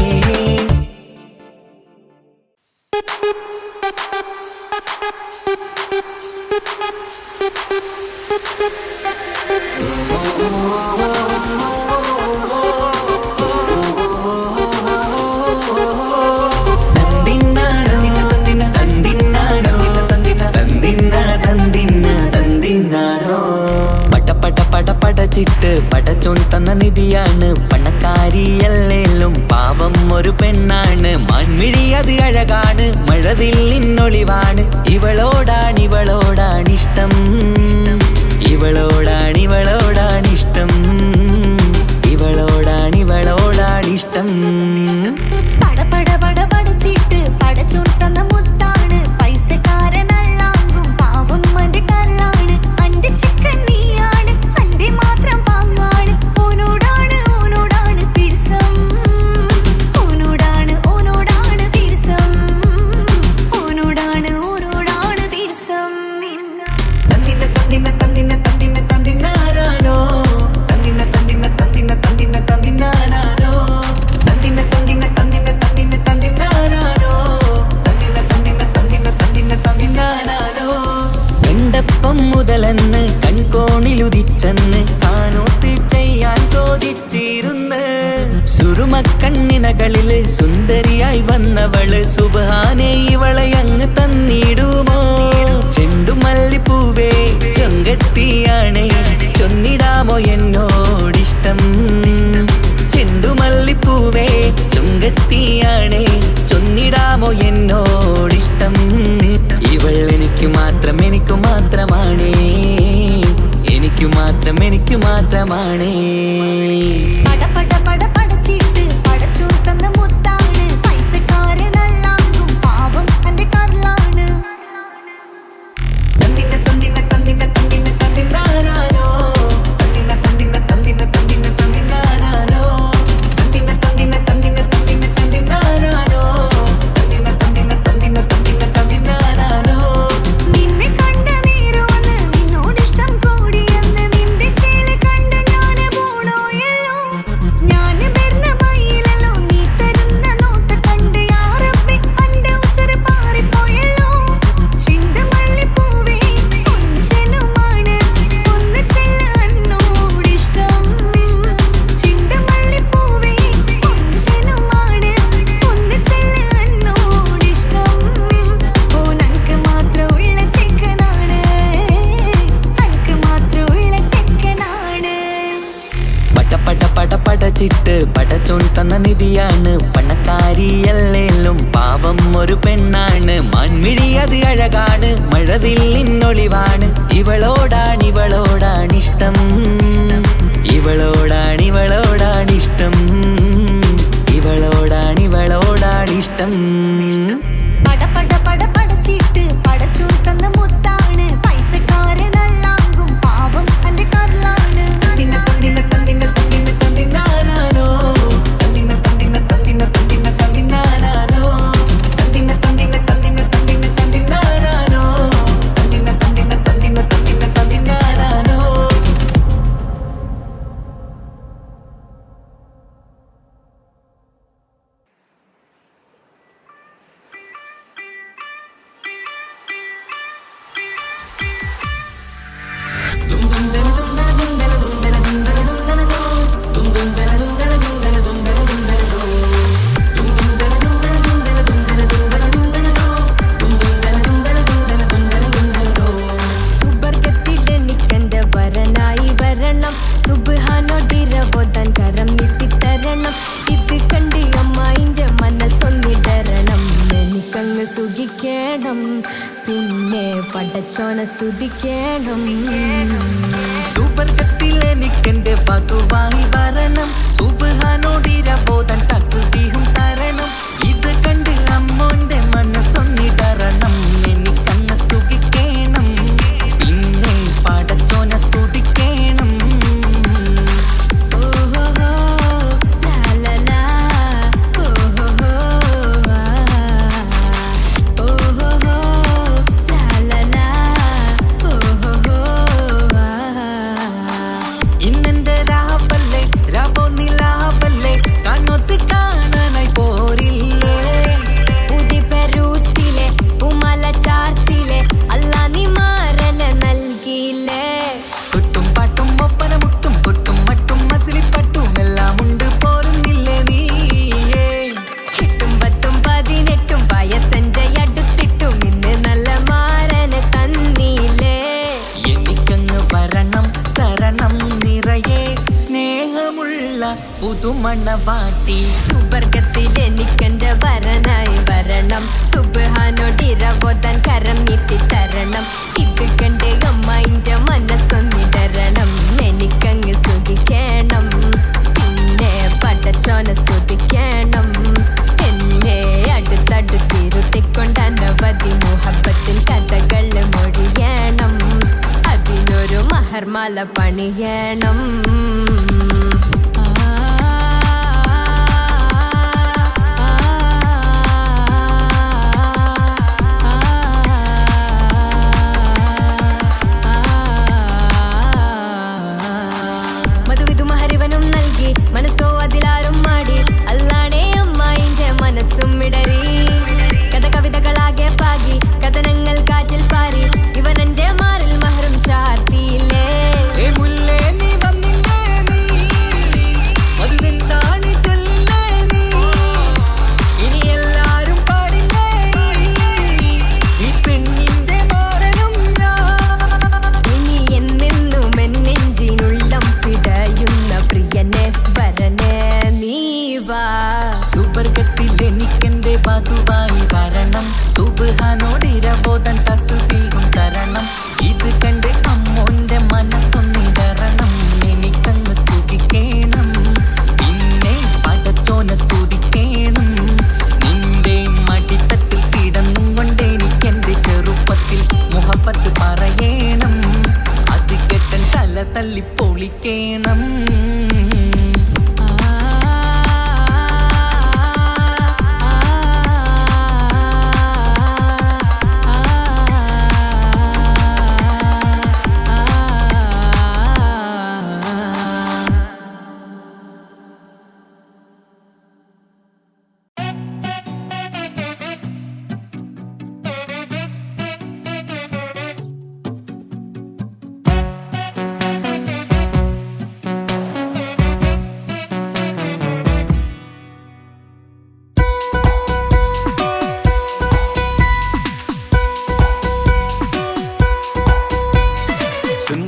പടച്ചിട്ട് പടച്ചോൻ തന്ന നിധിയാണ്, പണക്കാരിയല്ലേലും പാവം ഒരു പെണ്ണാണ്. മൺമിഴി അത് അഴകാണ്, മഴവില്ലിന്നൊളിവാണ്, ഇവളോടാണിഷ്ടം, ഇവളോടാണിഷ്ടം, ഇവളോടാണിഷ്ടം. പട പട പട പടച്ചിട്ട് പടച്ചോൻ തന്ന മുത്താണ്, പൈസ കണ്ണിനകളില് സുന്ദരിയായി വന്നവള് സുബ്ഹാനേ ഇവളെ അങ്ങ് തന്നിടുമോ ചെണ്ടുമല്ലിപ്പൂവേ ചൊങ്കത്തിയാണ് ചൊന്നിടാമോ എന്നോടിഷ്ടം ചെണ്ടുമല്ലിപ്പൂവേ ചൊങ്കത്തിയാണ് ചൊന്നിടാമോ എന്നോടിഷ്ടം ഇവൾ എനിക്ക് മാത്രം എനിക്ക് മാത്രമാണ് എനിക്ക് മാത്രം എനിക്ക് മാത്രമാണ് പടച്ചിട്ട് പടച്ചോൻ തന്ന നിധിയാണ് പണക്കാരിയല്ലേലും പാവം ഒരു പെണ്ണാണ് മാൻമിഴി അത് അഴകാണ് മഴവില്ലിന്നൊളിവാണ് ഇവളോടാണിഷ്ടം ഇവളോടാണിഷ്ടം ഇവളോടാണിഷ്ടം പടച്ചിട്ട് പടച്ചോൻ തന്ന മുത്താണ് പൈസക്കാരനല്ലാങ്കും പാവം അന്റെ കർലാണ് സുഖിക്കണം പിന്നെ പടച്ചോന സ്തുതിക്കണം സുബർഗത്തിലെ നിക്കന്റെ വധുവായി വരണം സുബ്ഹാനോടിരബോധൻ തസ്ബീഹും തരണം ഇത് കണ്ട് അമ്മോന്റെ മനസ്സൊന്നിടരണം എനിക്കങ്ങ് സുഖിക്കണം പിന്നെ പടച്ചോന സ്തുതിക്കണം പുതുമണവാട്ടി സുബർഗത്തിൽ എനിക്കെന്റെ വരനായി വരണം സുബ്ഹാനോടിരബോധൻ കരം നീട്ടി തരണം ഇത് കണ്ട് അമ്മന്റെ മനസ്സൊന്നിടരണം എനിക്കങ്ങ് സുഖിക്കണം പിന്നെ പടച്ചോന സ്തുതിക്കണം എന്നെ അടുത്തടുത്തിരുട്ടിക്കൊണ്ട് അനവധി മുഹബത്തിൻ കഥകൾ മൊഴിയണം അതിനൊരു മഹർമാല പണിയണം മനസ്സോ അതിലാരും മാടി അല്ലാണേ അമ്മായിന്റെ മനസ്സും ഇടറി കഥ കവിതകളാകെ പാകി കഥനങ്ങൾ കാറ്റിൽ പാറി ഇവനെന്റെ മാറിൽ മഹറും ചാർത്തിയില്ലേ നീ വന്നില്ലേ നീ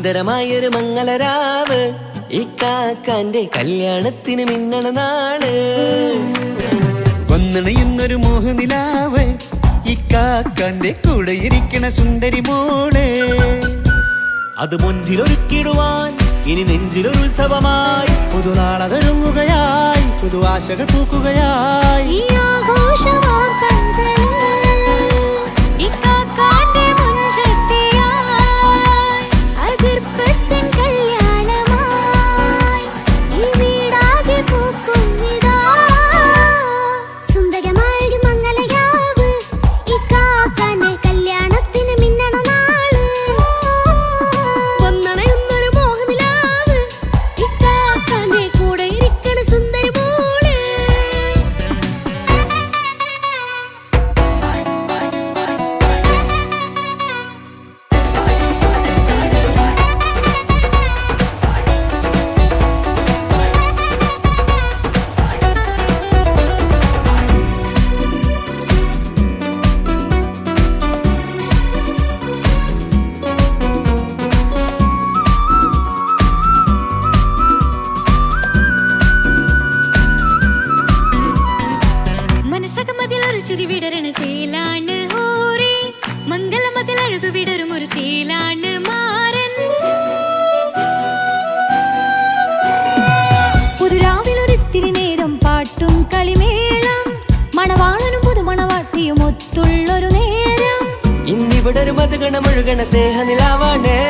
സുന്ദരമായൊരു മംഗളരാവ് ഇക്കാക്കാന്റെ കല്യാണത്തിന് മിന്നണ നാള്. വന്നണയുന്നൊരു മോഹനിലാവ് ഇക്കാക്കാന്റെ കൂടെ ഇരിക്കണ സുന്ദരി മോള്. അത് മുഞ്ചിലൊരുക്കിടുവാൻ ഇനി നെഞ്ചിലൊരു ഉത്സവമായി പുതുനാളതൊരുങ്ങുകയായി പുതു ആശകൾ പൂക്കുകയായി. ഈ ആഘോഷമാം കൺകളിൽ ഇക്കാക്കാന്റെ മുഞ്ചത്തിയായി അതിർപ്പത്തിൻ കല്യാണമായി ഈ വീടാകെ പൂക്കുന്നിതാ. സുന്ദരമായൊരു മംഗളരാവ് ഇക്കാക്കാന്റെ കല്യാണത്തിന് മിന്നണ നാള്. വന്നണയുന്നൊരു മോഹനിലാവ് ഇക്കാക്കാന്റെ കൂടെ ഇരിക്കണ സുന്ദരി മോള്. മനസകമതിലൊരു ചിരി വിടരണ ചേലാണ് ഹോറി മംഗളമതിൽ അഴകു വിടരും ഒരു ചേലാണ് മാരൻ. പുതുരാവിലൊരിത്തിരി നേരം പാട്ടും കളിമേളം മണവാളനും പുതുമണവാട്ടിയും ഒത്തുള്ളൊരു നേരം. ഇന്നിവിടെ ഒരു മധുഗണമൊഴുകണ സ്നേഹനിലാവാണേ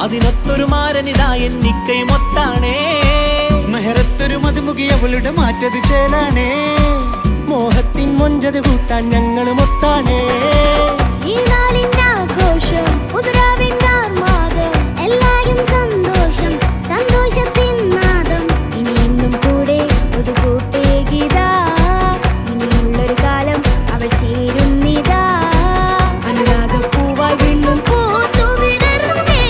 അതിനൊത്തൊരു മാരനിതാ എന്നിക്കയും ഒത്താണേ. മെഹറത്തൊരു മധുമുഖി അവളുടെ മാറ്റത് ചേലാണേ മോഹത്തിൻ മൊഞ്ചത് കൂട്ടാൻ ഞങ്ങളും ഒത്താണേ. ഈ നാളിന്റെ ആഘോഷം പുതുരാവിന്റെ ആർമാദം എല്ലാരും സന്തോഷം സന്തോഷത്തിൻ നാദം. ഇനി എന്നും കൂടെ പുതുകൂട്ടേ ഗീതാ ഇനിയുള്ളൊരു കാലം അവൾ ചേരുന്നിതാ. അനുരാഗപ്പൂവായി വീണ്ടും പൂത്തുവിടർന്നേ.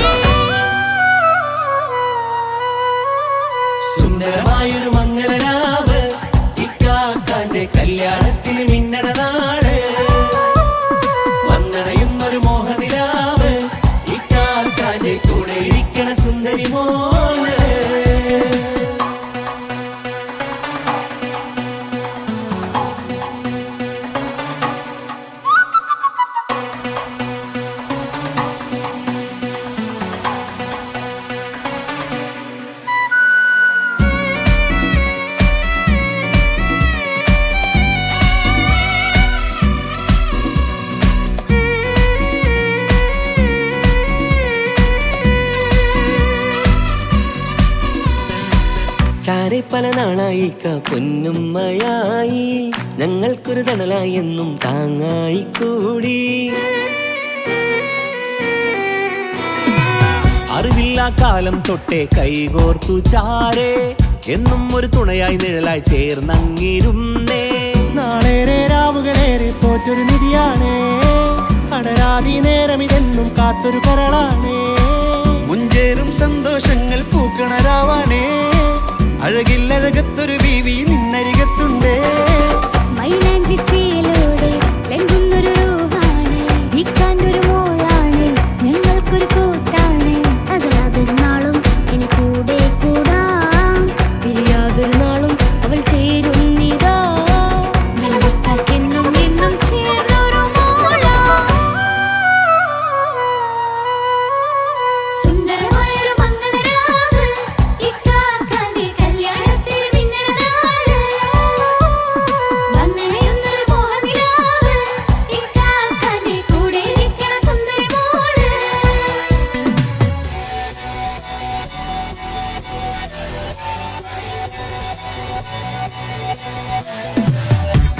സുന്ദരമായൊരു മംഗളരാവ് ഇക്കാക്കാന്റെ കല്യാണത്തിന് മിന്നണ നാള്. വന്നണയുന്നൊരു മോഹനിലാവ് ഇക്കാക്കാന്റെ കൂടെ ഇരിക്കണ സുന്ദരി മോള്. ചാരെ പല നാളായി പൊന്നുമ്മയായി ഞങ്ങൾക്കൊരു തണലായി എന്നും താങ്ങായി കൂടി. അറിവില്ലാ കാലം തൊട്ടേ കൈകോർത്തു ചാരെ എന്നും ഒരു തുണയായി നിഴലായി ചേർന്നങ്ങിരുന്നേ. നാളേറെ രാവുകളേറെ പോറ്റൊരു നിധിയാണേ അടരാതി നേരം ഇതെന്നും കാത്തൊരു കരളാണേ. മുഞ്ചേറും സന്തോഷങ്ങൾ പൂക്കണരാവാണേ അഴകില്ലഴകത്തൊരു ബീവി നിന്നരികത്തുണ്ടേ. മൈലാഞ്ചിച്ചയിലൂടെ ലംഘുന്നൊരു രൂപാണ് ഇക്കാന്റൊരു മോളാണ് ഞങ്ങൾക്കൊരു കൂട്ടാണ്. അകലാതൊരു നാളും ഇനി കൂടെ കൂടാം പിരിയാതൊരു നാളും അവൾ ചേരുന്നിതാ. മെല്ലക്കാക്കെന്നും എന്നും ചേർന്നൊരു മോളാ. സുന്ദരമായൊരു മംഗളരാവ് ഇക്കാക്കാന്റെ കല്യാണത്തിന് മിന്നണ നാള്. വന്നണയുന്നൊരു മോഹനിലാവ് ഇക്കാക്കാന്റെ കൂടെ ഇരിക്കണ സുന്ദരി മോള്.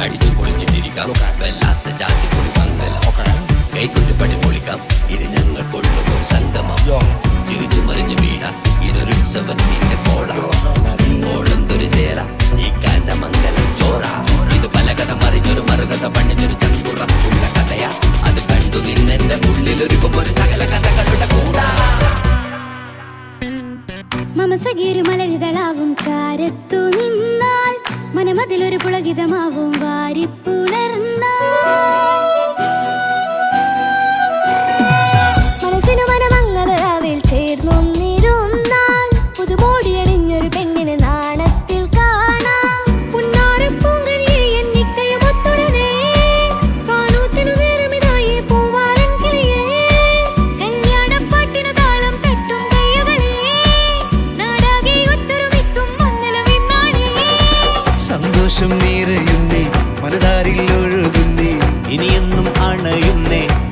അടിച്ചു പൊളിച്ചിട്ടിരിക്കാം വല്ലാത്ത ജാതി പൊളി മംഗലം കൈകൊണ്ട് പടി പൊളിക്കാം ഇത് ഞങ്ങൾ കൊള്ളുമൊരു സംഗമം ചിരിച്ചു മറിഞ്ഞു വീടാം ഇതൊരു ഉത്സവത്തിന്റെ കോളന്തൊരു ചേര ഈ കാണ്ട മംഗലം ചോറ. ഇത് പല കഥ മറിഞ്ഞൊരു മറുകഥ പണിഞ്ഞൊരു ചങ്കുറപ്പുള്ള കഥയാ അത് കണ്ടു നിന്നെന്റെ ഉള്ളിലൊരുക്കും ഒരു സകല കഥകളുടെ കൂടാ. മമസഗീരു മലരിതളാവും ചാരത്തു നിന്നാൽ മനമതിലൊരു പുളകിതമാവും വാരിപ്പുണർന്നാൽ മനസ്സിനു മനമംഗളരാവിൽ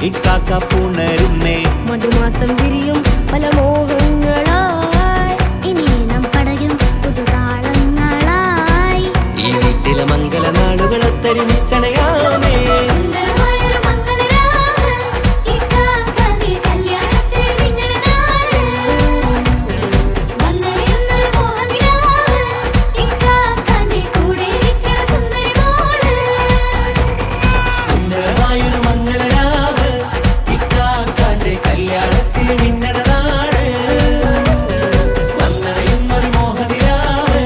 ഇക്കാക്ക പുണരുന്നേ. മധുമാസം വിരിയും പല മോഹങ്ങളായി ഇനി നാം പടരും പുതുതാളങ്ങളായി ഈ വീട്ടിലെ മംഗളനാളുകളെ തരിച്ചണയാമേ. സുന്ദരമായൊരു മംഗളരാവ് ഇക്കാക്ക നീ കല്യാണത്തിൽ മിന്നണ നാള് വന്നടിയുന്നൊരു മോഹനിലാവ് ഇക്കാക്ക നീ കൂടെ ഇരിക്കണ സുന്ദരി മോള് സുന്ദരമായൊരു മംഗളരാവ് ഇക്കാക്കാന്റെ കല്യാണത്തിൽ മിന്നണതാണ്. വന്നറിയുന്നൊരു മോഹനിലാവ്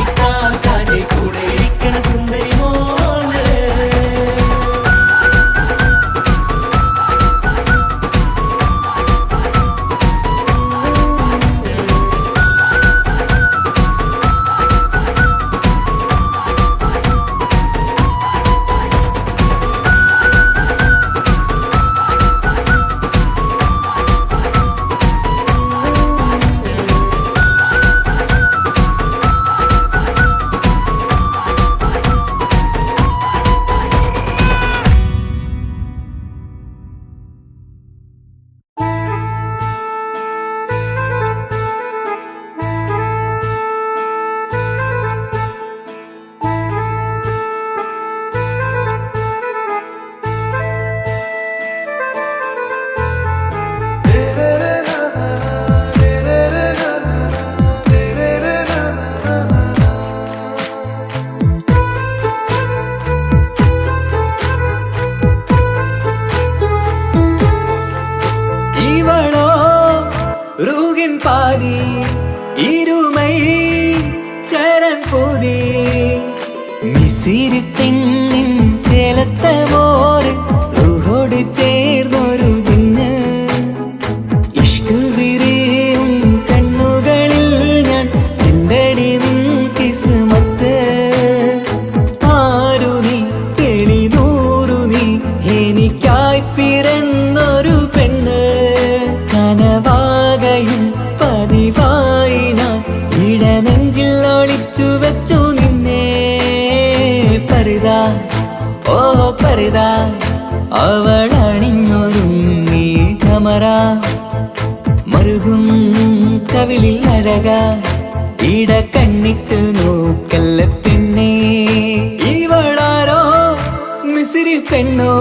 ഇക്കാക്കാന്റെ കൂടെ ഇരിക്കണ സുന്ദരി മോള്. இவளோ ரூகின் பாதி இருமை சரண் பூதி മിസിരി പെണ്ണിൻ ചേലത്ത മോര് റൂഹോട് ചേർന്നൊരു ജിന്ന് ഇഷ്ക് വിരിയും കണ്ണുകളിൽ ഞാൻ കണ്ടടി നിൻ കിസ്മത്ത് ആരു നീ തെളിനൂറു നീ എനിക്കായി പിറന്നൊരു പെണ്ണ് കനവാകയും പതിവായി ഞാൻ ഇടനെഞ്ചിൽ ഒളിച്ചു വെച്ചു നിന്നെ പരിതാ ഓ പരിതാ അവളണിഞ്ഞൊരുങ്ങി കമറ മറുകും കവിളിൽ അഴക ഇട കണ്ണിട്ട് നോക്കല്ല പെണ്ണേ ഇവളാരോ മിസിരി പെണ്ണോ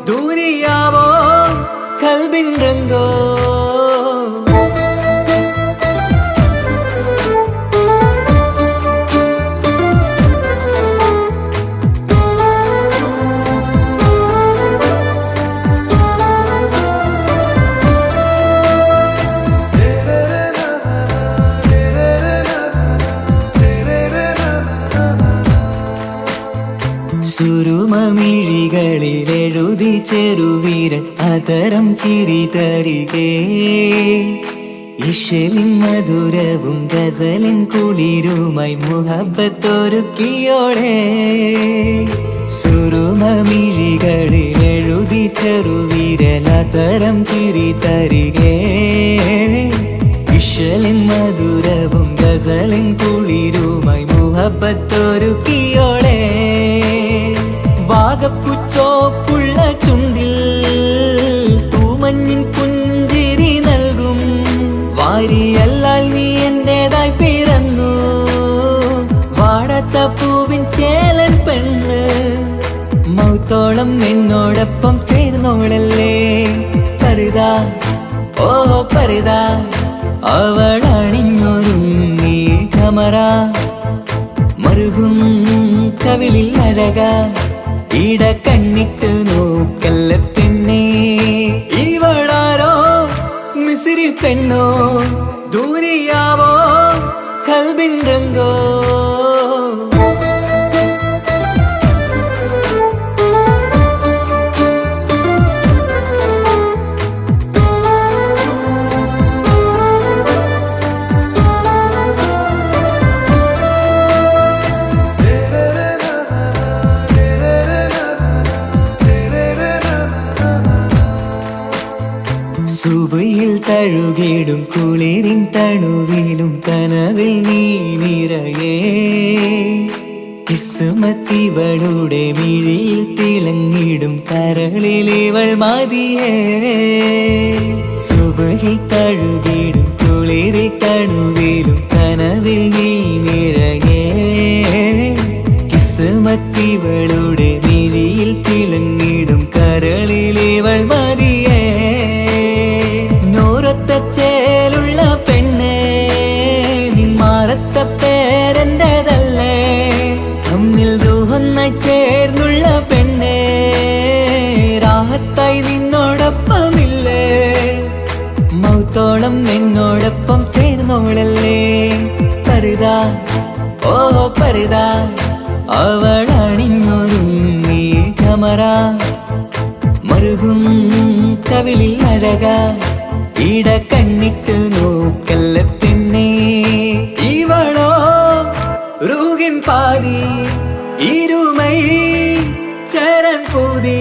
ദൂരിയാവോ കൽബിൻ രംഗോ സുരുമമിഴികളിൽ എഴുതി ചെറുവീരൻ അതരം ചിരി തരികേ ഇശലിൻ മധുരവും ഗസലിൻ കുളിരുമായി മുഹബത്തൊരുക്കിയോടെ സുരുമമിഴികളിൽ എഴുതി ചെറുവീരൻ അതരം ചിരി തരികേ ഇശലിൻ മധുരവും ഗസലിൻ കുളിരുമായി മുഹബത്തൊരുക്കിയോടെ വാഗപ്പുച്ചോപ്പുള്ള ചുണ്ടിൽ തൂമഞ്ഞിൻ പുഞ്ചിരി നൽകും വാരിയല്ലാൽ നീ എന്റേതായി പിറന്നു വാടാത്ത പൂവിൻ ചേലൻ പെണ്ണ് മൗത്തോളം എന്നോടൊപ്പം ചേർന്നോളല്ലേ പരിതാ ഓ പരിതാ അവളണിഞ്ഞൊരുങ്ങി കമറ മറുകും കവിളിൽ അഴക ഇട കണ്ണിട്ട് നോക്കല്ല പെണ്ണേ ഇവളാരോ മിസിരി പെണ്ണോ ദൂരിയാവോ കൽബിൻ രംഗോ സുബയിൽ തഴുകിടും കുളിരിൻ തണുവിലും കനവിൽ നീ നിറയേ കിസ്മത്തിവളുടെ മിഴിയിൽ തിളങ്ങിടും കരളിലിവൾ മതിയേ സുബഹിൽ തഴുകിടും കുളിരി കണുവിലും കനവിൽ നീ നിറയേ കിസ്മത്തിവളുടെ മിഴിയിൽ തിളങ്ങിടും കരളിലിവൾ മതിയേ നൂറത്ത ചേലുള്ള പെണ്ണേ നിന്മാറത്ത പേരെൻ്റെതല്ലേ തമ്മിൽ റൂഹൊന്നായി ചേർന്നുള്ള പെണ്ണേ രാഹത്തായി നിന്നോടൊപ്പമില്ലേ മൗത്തോളം എന്നോടൊപ്പം ചേർന്നോളല്ലേ പരിതാ ഓ പരിതാ അവളണിഞ്ഞൊരുങ്ങി കമറ മറുകും കവിളിൽ അഴക ഇട കണ്ണിട്ട് നോക്കല്ല പെണ്ണേ ഇവളോ റൂഹിൻ പാതി ഇരുമൈ ചരൻ പൂതി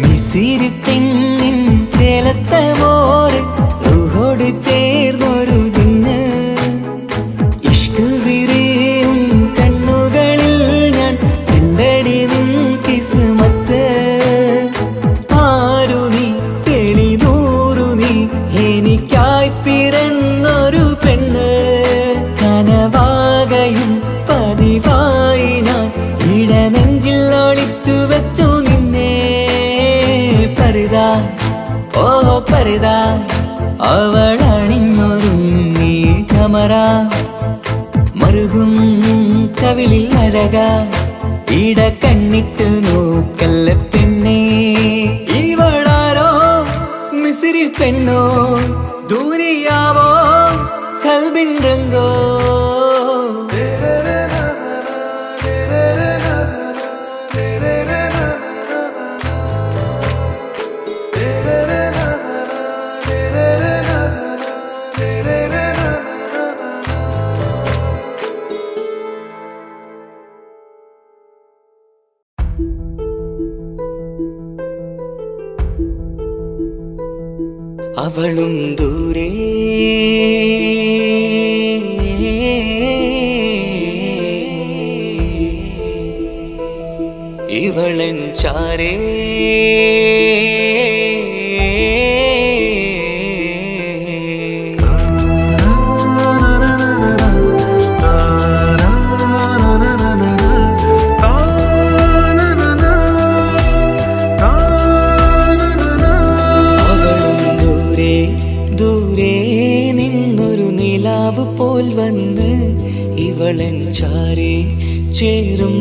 മിസിരി പെണ്ണിൻ ചേലത്ത മോര് റൂഹോട് ചേർന്നൊരു ജിന്ന് ഇഷ്ക് വിരിയും കണ്ണുകളിൽ ഞാൻ കണ്ടടി നിൻ കിസ്മത്ത് ആരു നീ തെളിനൂറു നീ എനിക്കായി പിറന്നൊരു പെണ്ണ് കനവാകയും പതിവായി ഞാൻ ഇടനെഞ്ചിൽ ഒളിച്ചു വെച്ചു നിന്നെ പരിതാ ഓ പരിതാ അവളണിഞ്ഞൊരുങ്ങി കമറ മറുകും കവിളിൽ അഴക ഇട കണ്ണിട്ട് നോക്കല്ല പെണ്ണേ ഇവളാരോ മിസിരി പെണ്ണോ ദൂരിയാവോ കൽബിൻ രംഗോ അവളും ദൂരെ ഇവളൻ ചാരേ പോൽ വന്ന് ഇവളൻ ചാരേ ചേരും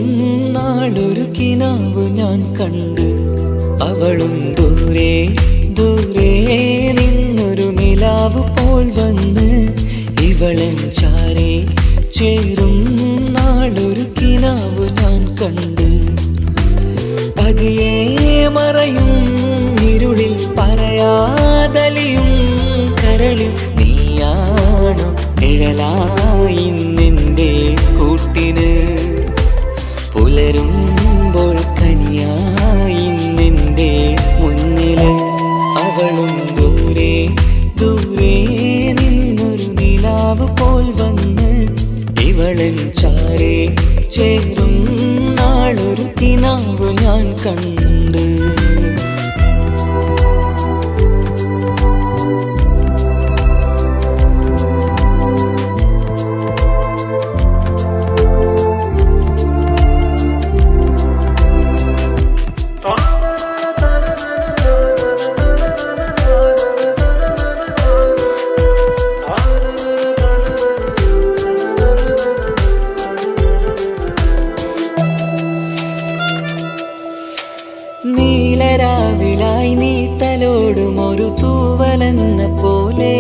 നാളൊരു കിനാവ് ഞാൻ കണ്ട് അവളും ദൂരെ ദൂരെ നിന്നൊരു നിലാവ് പോൽ വന്ന് ഇവളൻ ചാരേ ചേരും നാളൊരു കിനാവ് ഞാൻ കണ്ട് പതിയെ മറയും ഇരുളിൽ പറയാതലിയും കരളിൽ നീയാണോ നിഴലായി നിന്റെ കൂട്ടിന് പുലരുമ്പോൾ കണിയായി നിന്റെ മുന്നില് അവളും ദൂരെ ദൂരെ നിന്നൊരു നിലാവ് പോൽ വന്ന് ഇവളൻ ചാരേ ചേരും നാളൊരു കിനാവ് ഞാൻ കണ്ട് നീലരാവിലായി നീ തലോടും ഒരു തൂവലെന്ന പോലെ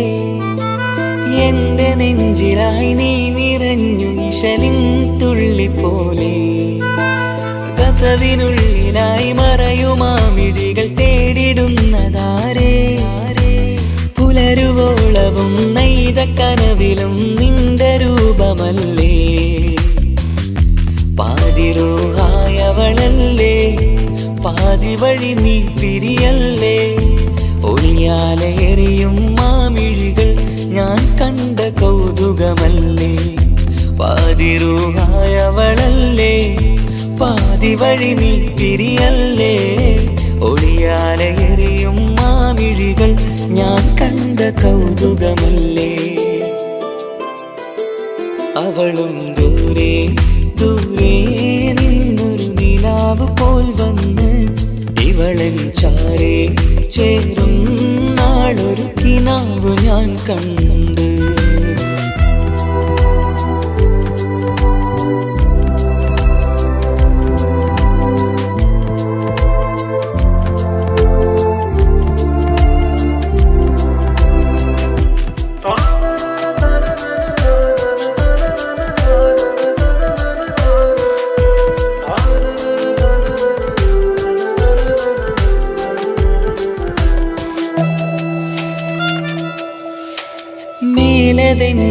എന്റെ നെഞ്ചിലായി നീ നിറഞ്ഞു ഇശലിൻ തുള്ളി പോലെ കസവിനുള്ളിലായി മറയുമാമിഴികൾ തേടിടുന്നതാരേ പുലരുവോളവും നെയ്ത കനവിലും നിന്റെ രൂപമല്ലേ പാതിരൂഹായവളല്ലേ പാതി വഴി നീ തിരിയല്ലേ ഒളിയാലെ എറിയും മാമിഴികൾ ഞാൻ കണ്ട കൗതുകമല്ലേ പാതിരൂഹായവളല്ലേ പിരിയല്ലേ, പാതി വഴി നീ പിരിയല്ലേ. ഒളിയാലെ എറിയും മാമിഴികൾ ഞാൻ കണ്ട കൗതുകമല്ലേ. അവളും ദൂരെ ദൂരെ നിന്നൊരു നിലാവ് പോൽ വന്ന് ഇവളൻ ചാരേ ചേരും നാളൊരു കിനാവ് ഞാൻ കണ്ട്.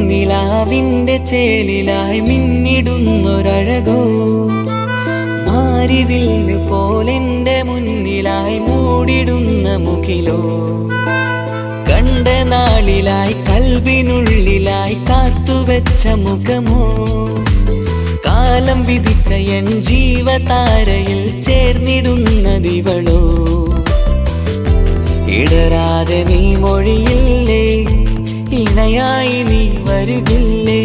നിലാവിന്റെ ചേലിലായി മിന്നിടുന്നൊരഴകോ, മാരിവില്ല് പോലെന്റെ മുന്നിലായി മൂടിടുന്ന മുകിലോ. കണ്ട നാളിലായി കൽബിനുള്ളിലായി കാത്തുവെച്ച മുഖമോ, കാലം വിധിച്ച എൻ ജീവതാരയിൽ ചേർന്നിടുന്നതിവളോ. ഇടരാതെ നീ മൊഴിയില്ലേ, ഇണയായി നീ വരുകില്ലേ.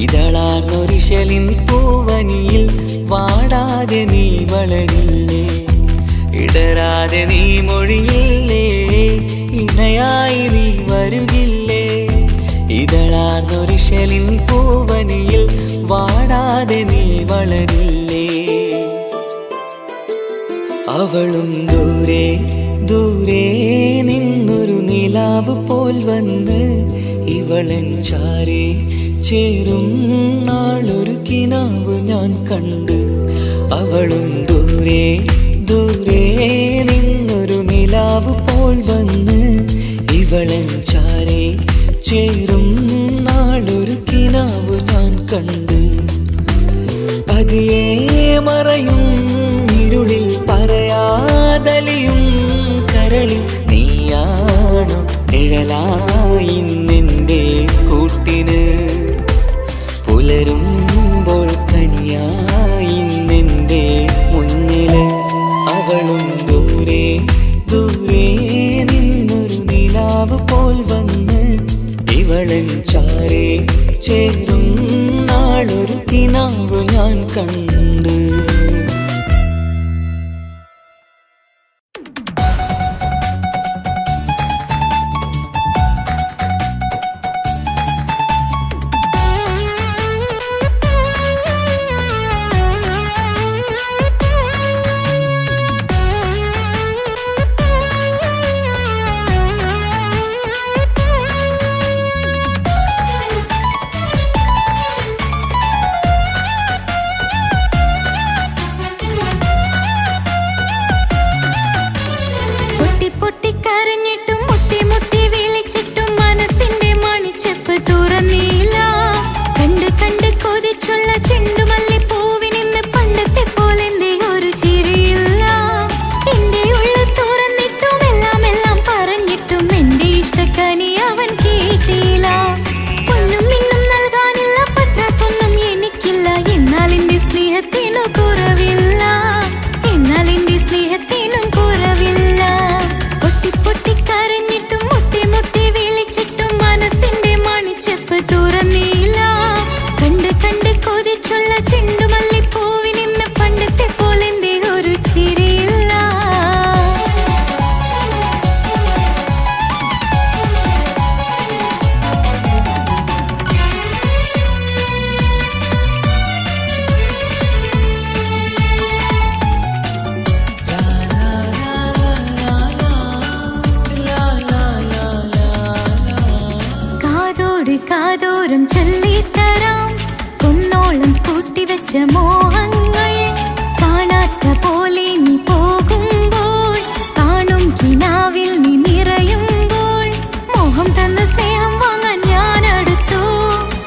ഇതളാർന്നൊരിശലിൻ പൂവനിയിൽ വാടാതെ നീ വളരില്ലേ. ഇടരാതെ നീ മൊഴിയില്ലേ, ഇണയായി നീ വരുകില്ലേ. ഇതളാർന്നൊരിശലിൻ പൂവനിയിൽ വാടാതെ നീ വളരില്ലേ. അവളും ദൂരെ ദൂരെ നിന്നൊരു നിലാവ് പോൽ വന്ന് ഇവളൻ ചാരേ ചേരും നാളൊരു കിനാവ് ഞാൻ കണ്ട്. അവളും ദൂരെ ദൂരെ നിന്നൊരു നിലാവ് പോൽ വന്ന് ഇവളൻ ചാരേ ചേരും നാളൊരു കിനാവ് ഞാൻ കണ്ട്. പതിയെ മറയും ഇരുളിൽ പറയാതലിയും കരളിൽ നീയാണു നിഴലായി നിന്റെ കൂട്ടിന്. പുലരുമ്പോൾ കണിയായി നിന്റെ മുന്നില്. അവളും ദൂരെ ദൂരെ നിന്നൊരു നിലാവ് പോൽ വന്ന് ഇവളൻ ചാരേ ചേരും നാളൊരു കിനാവ് ഞാൻ കണ്ട്. കാതോരം ചൊല്ലിത്തരാം കുന്നോളം കൂട്ടിവെച്ച മോഹങ്ങൾ. കാണാത്ത പോലെ നീ പോകുമ്പോൾ, കാണും കിനാവിൽ നീ നിറയുമ്പോൾ, മോഹം തന്ന സ്നേഹം വാങ്ങാൻ ഞാൻ അടുത്തു.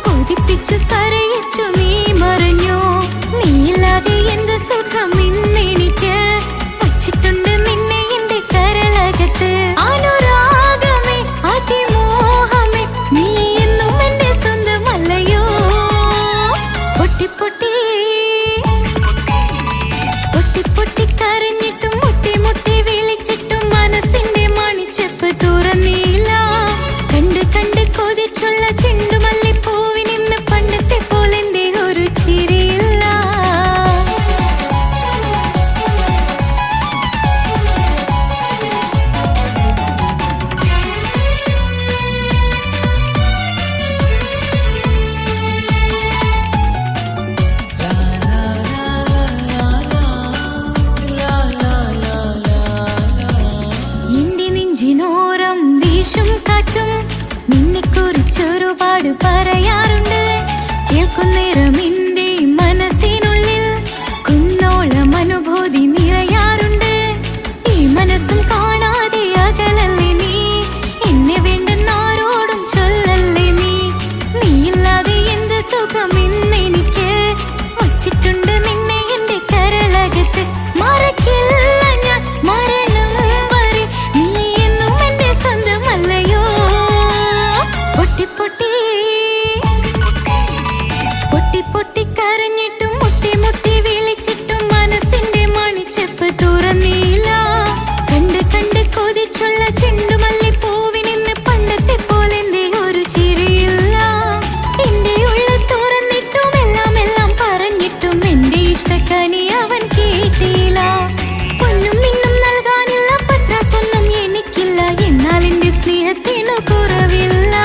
കൊതിപ്പിച്ചു കരയിച്ചു നീ മറഞ്ഞു. നീയില്ലാതെ എന്ത് സുഖം ഇന്നെനിക്ക്. വച്ചിട്ടുണ്ട് നിന്നെ എന്റെ കരളകത്ത്. അനുരാഗമേ അതിമോഹമേ നീ എന്നും എന്റെ സ്വന്തമല്ലയോ. പൊട്ടി പൊട്ടി ചുറ്റുപാട് പറയാറുണ്ട്. കേൾക്കുന്നേരം എന്റെ മനസ്സിനുള്ളിൽ കുന്നോളം അനുഭൂതി നിറയാറുണ്ട്. ഈ മനസ്സും കാണാതെ അകലല്ലേ നീ, എന്നെ വേണ്ടെന്നാരോടും ചൊല്ലല്ലേ നീ. നീയില്ലാതെ എന്ത് സുഖം ഇന്നെനിക്ക്, വച്ചിട്ടുണ്ട് നിന്നെ എന്റെ കരളകത്ത്. മറക്കില്ല ഞാൻ മരണം വരെ, നീ എന്നും എന്റെ സ്വന്തമല്ലയോ. പൊട്ടി പൊട്ടി പൊട്ടി പൊട്ടി കരഞ്ഞിട്ടും മുട്ടി മുട്ടി വിളിച്ചിട്ടും മനസ്സിന്റെ മണിച്ചെപ്പ് തുറന്നില്ല. കണ്ട് കണ്ട് കൊതിച്ചുള്ള ചെണ്ടുമല്ലിപ്പൂവിനിന്ന് പണ്ടത്തെ പോലെ എന്റെ ഒരു ചിരിയില്ല. എന്റെ ഉള്ളിൽ തുറന്നിട്ടും എല്ലാം എല്ലാം പറഞ്ഞിട്ടും എന്റെ ഇഷ്ടക്കനി അവൻ കേട്ടില്ല. പൊന്നും മിന്നും നൽകാനില്ല പത്രാസൊന്നും എനിക്കില്ല, എന്നാൽ എന്റെ സ്നേഹത്തിനു കുറവില്ല.